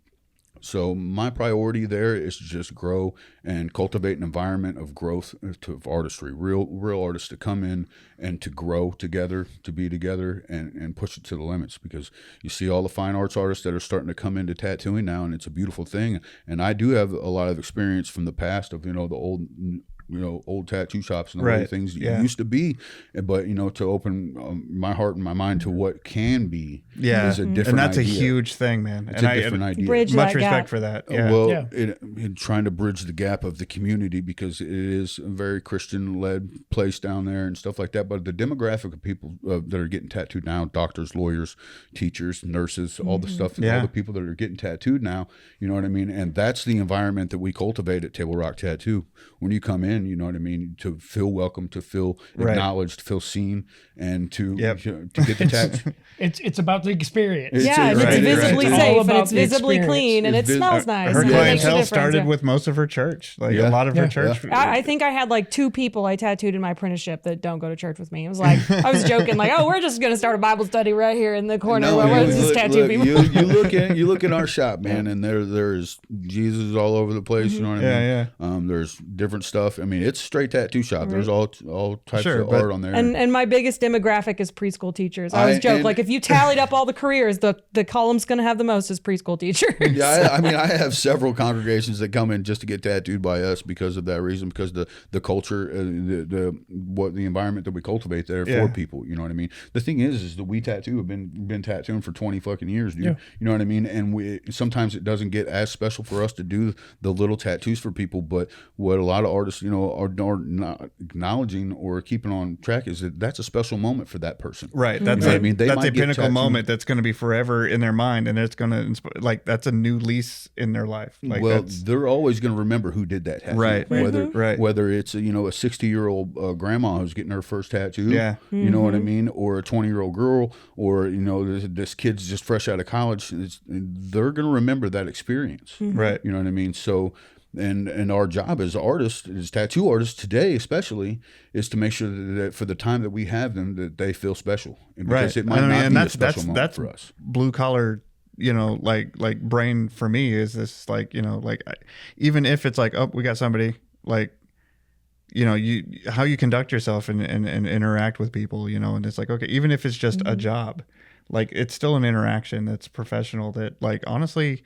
so my priority there is to just grow and cultivate an environment of growth, of artistry, real artists to come in and to grow together, to be together, and push it to the limits. Because you see all the fine arts artists that are starting to come into tattooing now, and it's a beautiful thing. And I do have a lot of experience from the past of, the old tattoo shops and the way things used to be, but to open my heart and my mind to what can be is a different and that's idea. a huge thing, man. It's a different idea. Bridge Much that respect gap. for that. Trying to bridge the gap of the community, because it is a very Christian-led place down there and stuff like that. But the demographic of people that are getting tattooed now, doctors, lawyers, teachers, nurses, all the stuff, all the people that are getting tattooed now, you know what I mean? And that's the environment that we cultivate at Table Rock Tattoo. When you come in, you know what I mean, to feel welcome, to feel acknowledged, to feel seen, and to get the tattoo. It's about the experience. It's visibly safe, and it's visibly clean, and it smells nice. Her and it makes a clientele difference, started with most of her church, a lot of her church. I think I had like 2 people I tattooed in my apprenticeship that don't go to church with me. It was like, I was joking, like, oh, we're just going to start a Bible study right here in the corner where we're just tattoo people. You look at our shop, man, and there's Jesus all over the place. You know what I mean? There's different stuff. I mean, it's a straight tattoo shop. There's all types of art on there. And my biggest demographic is preschool teachers. I always joke, like, if you tallied up all the careers, the column's going to have the most is preschool teachers. I have several congregations that come in just to get tattooed by us because of that reason, because the culture, the environment that we cultivate there for people. You know what I mean? The thing is that we tattoo have been tattooing for 20 fucking years, dude. You know what I mean? And sometimes it doesn't get as special for us to do the little tattoos for people, but what a lot of artists, are not acknowledging or keeping on track is that that's a special moment for that person. Right. That's a pinnacle moment that's going to be forever in their mind, and it's going to that's a new lease in their life. They're always going to remember who did that tattoo. Right. Whether it's a 60-year-old grandma who's getting her first tattoo. Yeah. You know what I mean? Or a 20-year-old girl, or this kid's just fresh out of college. They're going to remember that experience. Right. You know what I mean? So. And our job as artists, as tattoo artists today especially, is to make sure that for the time that we have them, that they feel special. Because it might not be a special moment for us. Blue collar, like brain for me is this even if it's like, oh, we got somebody like, how you conduct yourself and interact with people, and it's like, okay, even if it's just a job, like it's still an interaction that's professional, that like, honestly,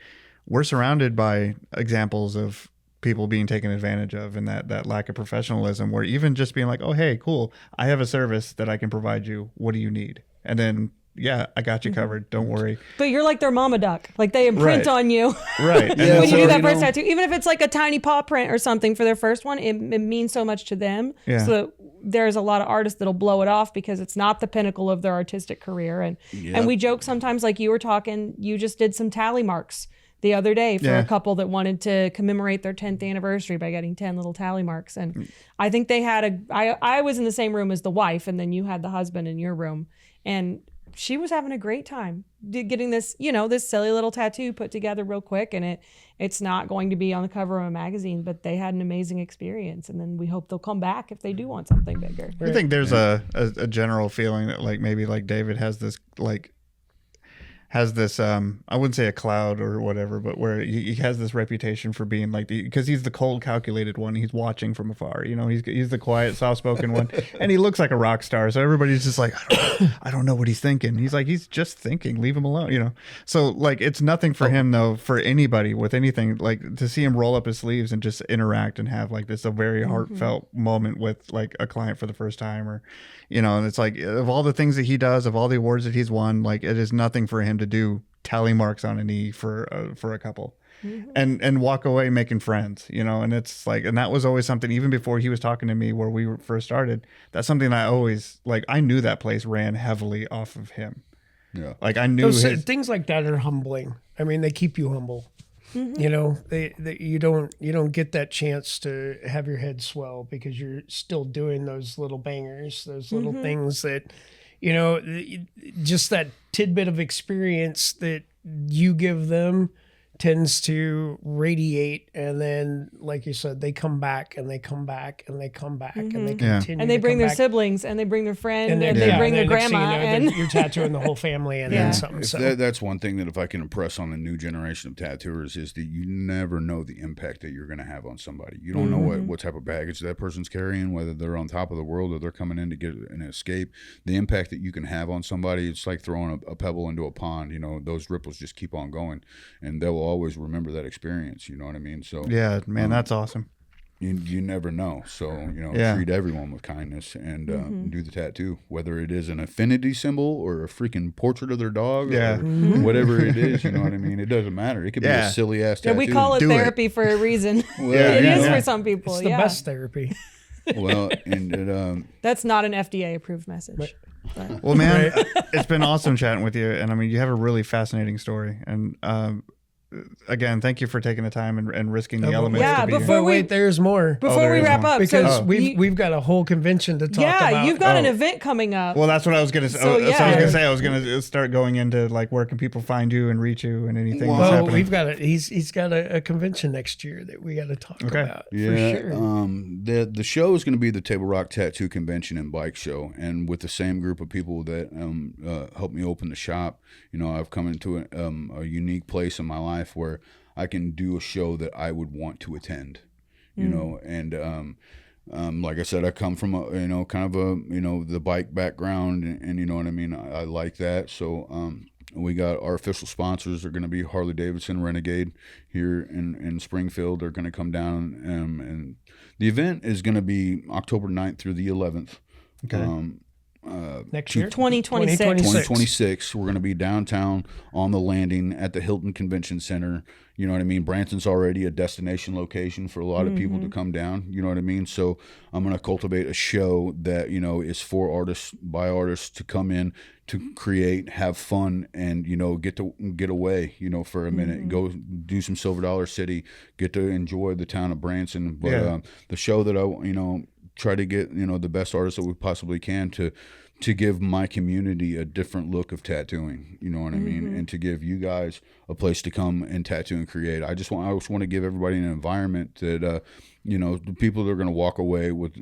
we're surrounded by examples of people being taken advantage of, and that lack of professionalism, where even just being like, oh, hey, cool, I have a service that I can provide you. What do you need? And then, yeah, I got you covered. Don't worry. But you're like their mama duck. Like they imprint on you. Right. And Yeah, when you do that so, first tattoo, even if it's like a tiny paw print or something for their first one, it means so much to them. Yeah. So there's a lot of artists that'll blow it off because it's not the pinnacle of their artistic career. And we joke sometimes, like you were talking, you just did some tally marks the other day for a couple that wanted to commemorate their 10th anniversary by getting 10 little tally marks. And I think they had I was in the same room as the wife, and then you had the husband in your room, and she was having a great time getting this, this silly little tattoo put together real quick. And it's not going to be on the cover of a magazine, but they had an amazing experience. And then we hope they'll come back if they do want something bigger. I think there's a general feeling that like maybe like David has this I wouldn't say a cloud or whatever, but where he has this reputation for being like because he's the cold, calculated one. He's watching from afar. He's the quiet, soft-spoken one, and he looks like a rock star. So everybody's just like, I don't know what he's thinking. He's like, he's just thinking. Leave him alone. So like, it's nothing for him though. For anybody with anything, like to see him roll up his sleeves and just interact and have like this a very heartfelt moment with like a client for the first time, or and it's like of all the things that he does, of all the awards that he's won, like it is nothing for him to do tally marks on a knee for a couple and walk away making friends, and it's like, and that was always something even before he was talking to me where we first started. That's something I always like. I knew that place ran heavily off of him. Yeah. Like I knew things like that are humbling. I mean, they keep you humble. You don't get that chance to have your head swell because you're still doing those little bangers, those little things that, just that tidbit of experience that you give them tends to radiate, and then like you said, they come back and they come back and they come back and they continue, and they bring their siblings and they bring their friend and they bring their grandma, and you're tattooing the whole family and then something. So that's one thing that if I can impress on the new generation of tattooers is that you never know the impact that you're going to have on somebody. You don't know what type of baggage that person's carrying, whether they're on top of the world or they're coming in to get an escape. The impact that you can have on somebody, it's like throwing a pebble into a pond. Those ripples just keep on going, and they will always remember that experience. You know what I mean? So yeah, man, that's awesome. You never know. So treat everyone with kindness and do the tattoo, whether it is an affinity symbol or a freaking portrait of their dog, or whatever it is. You know what I mean? It doesn't matter. It could be a silly ass tattoo. We call it therapy for a reason. It is for some people. It's the best therapy. Well, and that's not an FDA approved message. But. Well, man, it's been awesome chatting with you, and I mean, you have a really fascinating story, and again, thank you for taking the time and risking the elements. Yeah, to be wait, there's more. Before we wrap up, because we've got a whole convention to talk about. Yeah, you've got an event coming up. Well, that's what I was gonna say. I was gonna start going into like where can people find you and reach you and anything. That's happening. We've got he's got a convention next year that we got to talk about. Yeah, for sure. The show is going to be the Table Rock Tattoo Convention and Bike Show, and with the same group of people that helped me open the shop. I've come into a unique place in my life where I can do a show that I would want to attend, and like I said, I come from the bike background, and you know what I mean. I like that, so we got our official sponsors are going to be Harley Davidson, Renegade here in Springfield. They're going to come down, and the event is going to be October 9th through the 11th. Okay. Next year, 2026. We're going to be downtown on the landing at the Hilton Convention Center. You know what I mean? Branson's already a destination location for a lot of people to come down. You know what I mean? So I'm going to cultivate a show that, is for artists, by artists to come in, to create, have fun, and, get away, for a minute, go do some Silver Dollar City, get to enjoy the town of Branson. But the show that I, try to get the best artists that we possibly can to give my community a different look of tattooing, you know what I mean, and to give you guys a place to come and tattoo and create. I just want to give everybody an environment that the people that are going to walk away with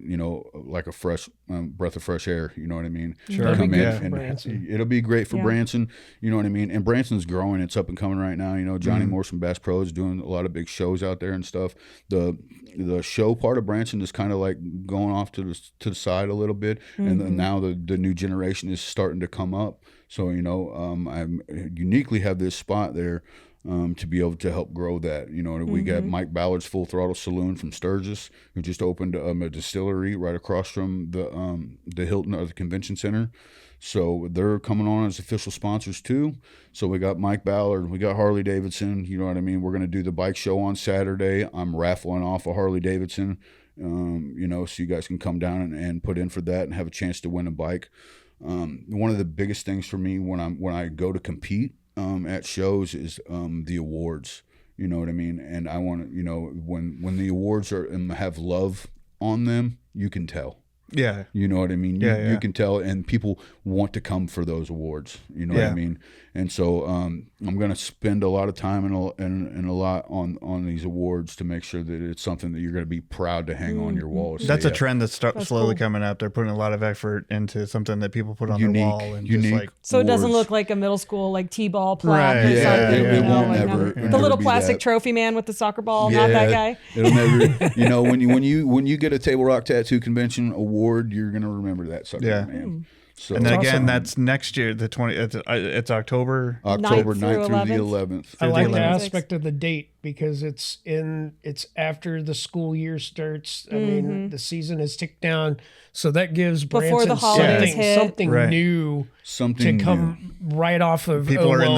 like a fresh breath of fresh air, you know what I mean. Sure. Come in and it'll be great for Branson, you know what I mean. And Branson's growing; it's up and coming right now. Johnny Morse from Bass Pro is doing a lot of big shows out there and stuff. The show part of Branson is kind of like going off to the side a little bit, and then now the new generation is starting to come up. So I uniquely have this spot there to be able to help grow that. We got Mike Ballard's Full Throttle Saloon from Sturgis, who just opened a distillery right across from the Hilton of the Convention Center. So they're coming on as official sponsors too. So we got Mike Ballard, we got Harley Davidson. You know what I mean? We're going to do the bike show on Saturday. I'm raffling off a Harley Davidson, so you guys can come down and put in for that and have a chance to win a bike. One of the biggest things for me when I go to compete at shows is the awards. You know what I mean? And I want to, when the awards have love on them, you can tell. Yeah. You know what I mean? You can tell, and people want to come for those awards. You know what I mean? And so I'm going to spend a lot of time and a lot on these awards to make sure that it's something that you're going to be proud to hang on your wall. That's a trend that's slowly coming up. They're putting a lot of effort into something that people put on their wall. And unique so it doesn't look like a middle school T-ball plaque or something. It won't ever. The little plastic trophy man with the soccer ball, not that guy. It'll never. when you get a Table Rock Tattoo Convention award, you're going to remember that sucker, man. So, and then again, that's next year. It's October 9th through the 11th. I like the aspect of the date because it's after the school year starts. I mean, the season has ticked down, so that gives before Branson the holidays hit. something new, something to come right off of. People are in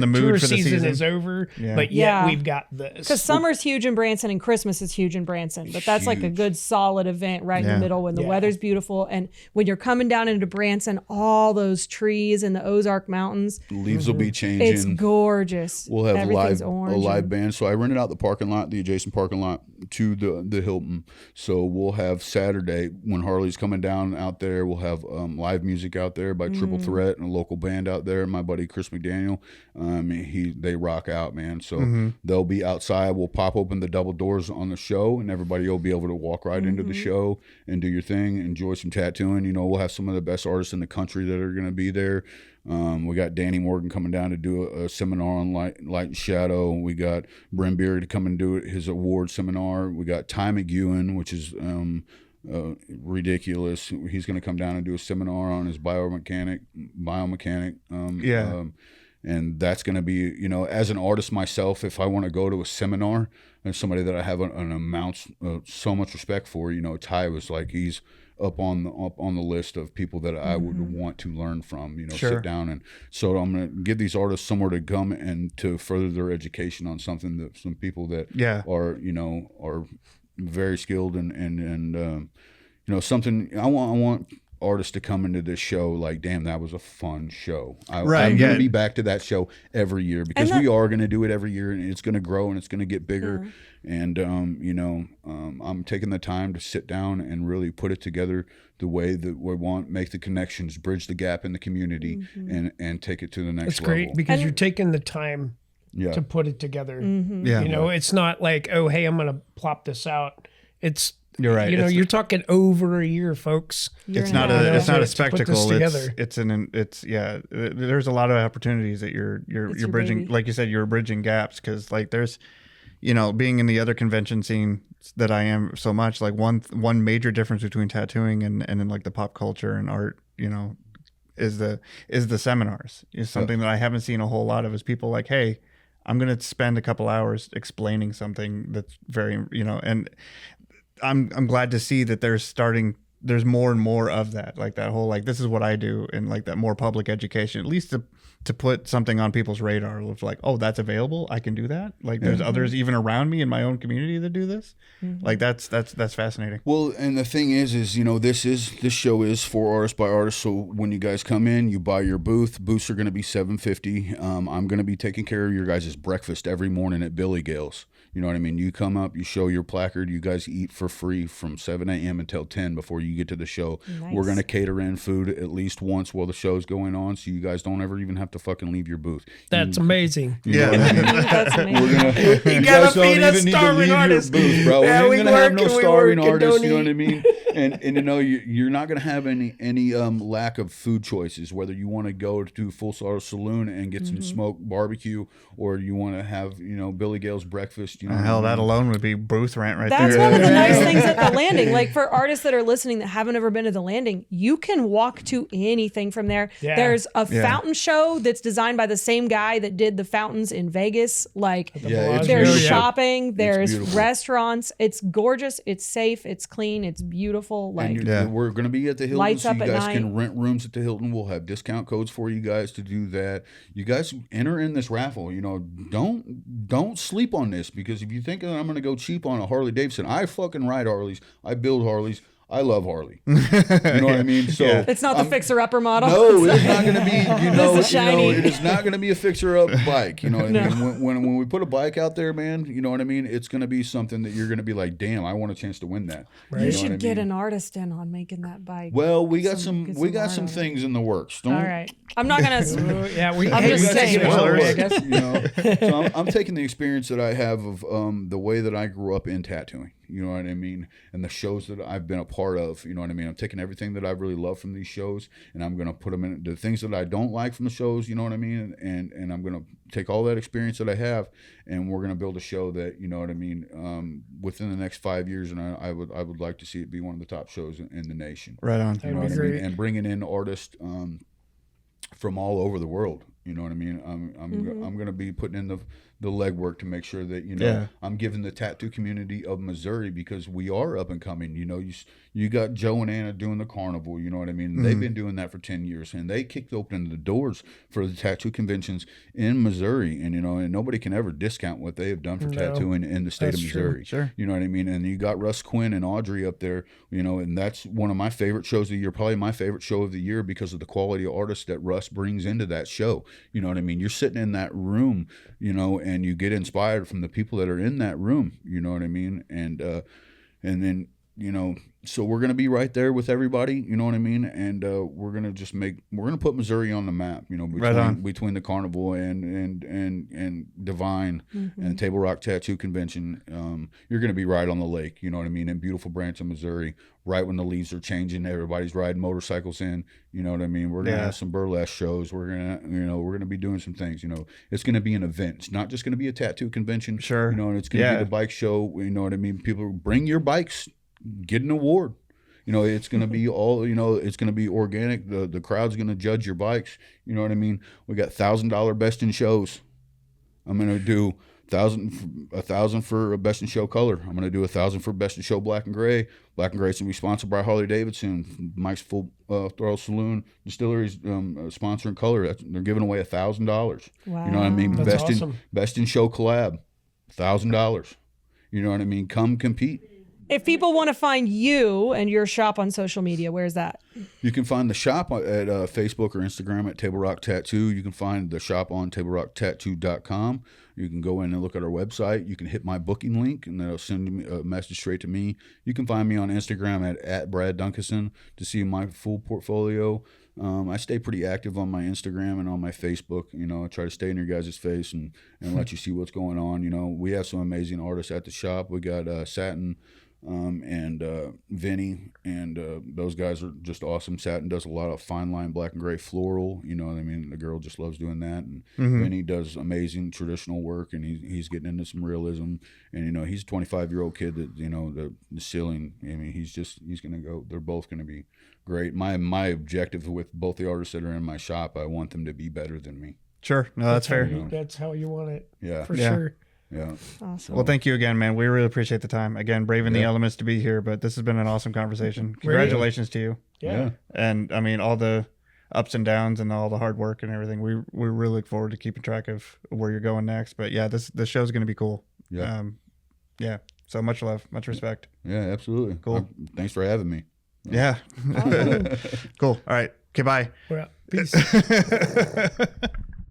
the mood tour for the season. Is over, but yet we've got this. Because summer's huge in Branson and Christmas is huge in Branson, but that's like a good solid event right in the middle when the weather's beautiful and when you're coming down into Branson, all those trees in the Ozark Mountains. Leaves will be changing. It's gorgeous. We'll have a orange live band. So I rented out the adjacent parking lot to the Hilton. So we'll have Saturday when Harley's coming down out there. We'll have live music out there by Triple Threat and a local band out there. My buddy Chris McDaniel, they rock out, man. So they'll be outside. We'll pop open the double doors on the show, and everybody will be able to walk right into the show and do your thing, enjoy some tattooing. We'll have some of the best artists in the country that are going to be there. We got Danny Morgan coming down to do a seminar on light and shadow. We got Bryn Beery to come and do his award seminar. We got Ty McEwen, which is ridiculous. He's going to come down and do a seminar on his biomechanic. And that's going to be, as an artist myself, if I want to go to a seminar and somebody that I have an amount so much respect for, Ty was like, he's up on the list of people that I would want to learn from, sit down. And so I'm going to give these artists somewhere to come and to further their education on something that some people that are very skilled and something I want artists to come into this show like, damn, that was a fun show. I'm going to be back to that show every year because we are going to do it every year and it's going to grow and it's going to get bigger. And, I'm taking the time to sit down and really put it together the way that we want, make the connections, bridge the gap in the community and take it to the next level. It's great because you're taking the time to put it together. It's not like, oh, hey, I'm going to plop this out. You're right. You're talking over a year, folks. It's not a spectacle. There's a lot of opportunities that you're bridging. Baby. Like you said, you're bridging gaps because like there's, being in the other convention scene that I am so much, like one major difference between tattooing and then like the pop culture and art, is the seminars. Is something that I haven't seen a whole lot of. Is people like, hey, I'm going to spend a couple hours explaining something that's very, and I'm glad to see that there's more and more of that, like that whole, like, this is what I do, and like that more public education, at least to put something on people's radar of like, oh, that's available. I can do that. Like there's others even around me in my own community that do this. Like that's fascinating. Well, and the thing is, this show is for artists by artists. So when you guys come in, you buy your booth. Booths are going to be $7.50. I'm going to be taking care of your guys' breakfast every morning at Billy Gale's. You know what I mean? You come up, you show your placard, you guys eat for free from 7 a.m. until 10 before you get to the show. Nice. We're going to cater in food at least once while the show's going on, so you guys don't ever even have to fucking leave your booth. That's amazing. Yeah. That's amazing. You gotta feed us starving artists. Booth, bro. We're going to have no starving artists, you know what I mean? And you're not going to have any lack of food choices, whether you want to go to Full Throttle Saloon and get some smoked barbecue, or you want to have, Billy Gale's breakfast. Hell, that alone would be booth rent right there. That's one of the nice things at the landing. Like for artists that are listening haven't ever been to the Landing, you can walk to anything from there. Yeah. There's a fountain show that's designed by the same guy that did the fountains in Vegas. Like it's there's beautiful. shopping, there's beautiful. restaurants. It's gorgeous. It's safe. It's clean. It's beautiful. Like we're going to be at the Hilton, lights so up you at guys night. can rent rooms at the Hilton. We'll have discount codes for you guys to do that. You guys enter in this raffle. You know, don't sleep on this, because if you think that I'm going to go cheap on a Harley Davidson, I fucking ride Harleys. I build Harleys. I love Harley. You know what I mean? So it's not the fixer-upper model. No, it's not going to be. shiny. It is not going to be a fixer-up bike. You know what I mean? When we put a bike out there, man, you know what I mean? It's going to be something that you're going to be like, damn, I want a chance to win that. You should get an artist in on making that bike. Well, we got some things in the works. All right, I'm not gonna. I'm just saying. I guess. You know, so I'm taking the experience that I have of the way that I grew up in tattooing. You know what I mean? And the shows that I've been a part of, you know what I mean? I'm taking everything that I've really loved from these shows, and I'm going to put them in the things that I don't like from the shows, you know what I mean? And I'm going to take all that experience that I have, and we're going to build a show that, you know what I mean, within the next 5 years, and I would like to see it be one of the top shows in the nation. Right on. You know what I mean? And bringing in artists from all over the world. You know what I mean? I'm going to be putting in the legwork to make sure that, you know, I'm giving the tattoo community of Missouri, because we are up and coming. You know, you got Joe and Anna doing the carnival, you know what I mean? They've been doing that for 10 years, and they kicked open the doors for the tattoo conventions in Missouri. And, you know, and nobody can ever discount what they have done for tattooing in the state of Missouri. Sure. You know what I mean? And you got Russ Quinn and Audrey up there, you know, and that's one of my favorite shows of the year, probably my favorite show of the year, because of the quality of artists that Russ brings into that show. You know what I mean? You're sitting in that room, you know, and you get inspired from the people that are in that room. You know what I mean? And then, you know, so we're going to be right there with everybody, you know what I mean? And we're going to put Missouri on the map, you know, between the carnival and Divine and Table Rock Tattoo Convention. You're going to be right on the lake, you know what I mean? In beautiful Branson, Missouri, right when the leaves are changing, everybody's riding motorcycles in, you know what I mean? We're going to have some burlesque shows. We're going to be doing some things, you know. It's going to be an event. It's not just going to be a tattoo convention. Sure. You know, and it's going to be the bike show, you know what I mean? People bring your bikes, get an award. You know, it's going to be all, you know, it's going to be organic. The crowd's going to judge your bikes. You know what I mean? We got $1,000 best in shows. I'm going to do $1,000 for best in show color. I'm going to do $1,000 for best in show black and gray. Black and gray is going to be sponsored by Harley Davidson. Mike's Full Throttle Saloon Distillery's sponsoring color. They're giving away $1,000. Wow. You know what I mean? That's awesome. Best in show collab, $1,000. You know what I mean? Come compete. If people want to find you and your shop on social media, where's that? You can find the shop at Facebook or Instagram at Table Rock Tattoo. You can find the shop on tablerocktattoo.com. You can go in and look at our website. You can hit my booking link, and that'll send me a message straight to me. You can find me on Instagram at Brad Dunkeson to see my full portfolio. I stay pretty active on my Instagram and on my Facebook. You know, I try to stay in your guys' face and let you see what's going on. You know, we have some amazing artists at the shop. We got Satin and Vinny, and those guys are just awesome. Satin does a lot of fine line black and gray floral, you know what I mean? The girl just loves doing that. And Vinny does amazing traditional work, and he's getting into some realism. And, you know, he's a 25-year-old kid that, you know, the ceiling, I mean, he's going to go, they're both going to be great. My objective with both the artists that are in my shop, I want them to be better than me. Sure. No, that's fair. That's how you want it. Yeah. For sure. Yeah. Awesome. Well, thank you again, man. We really appreciate the time. Again, braving the elements to be here, but this has been an awesome conversation. Congratulations to you. Yeah. And I mean, all the ups and downs and all the hard work and everything. We really look forward to keeping track of where you're going next. But yeah, this show's going to be cool. Yeah. Yeah. So much love, much respect. Yeah, absolutely. Cool. Thanks for having me. Yeah. Cool. All right. Okay. Bye. We're out. Peace.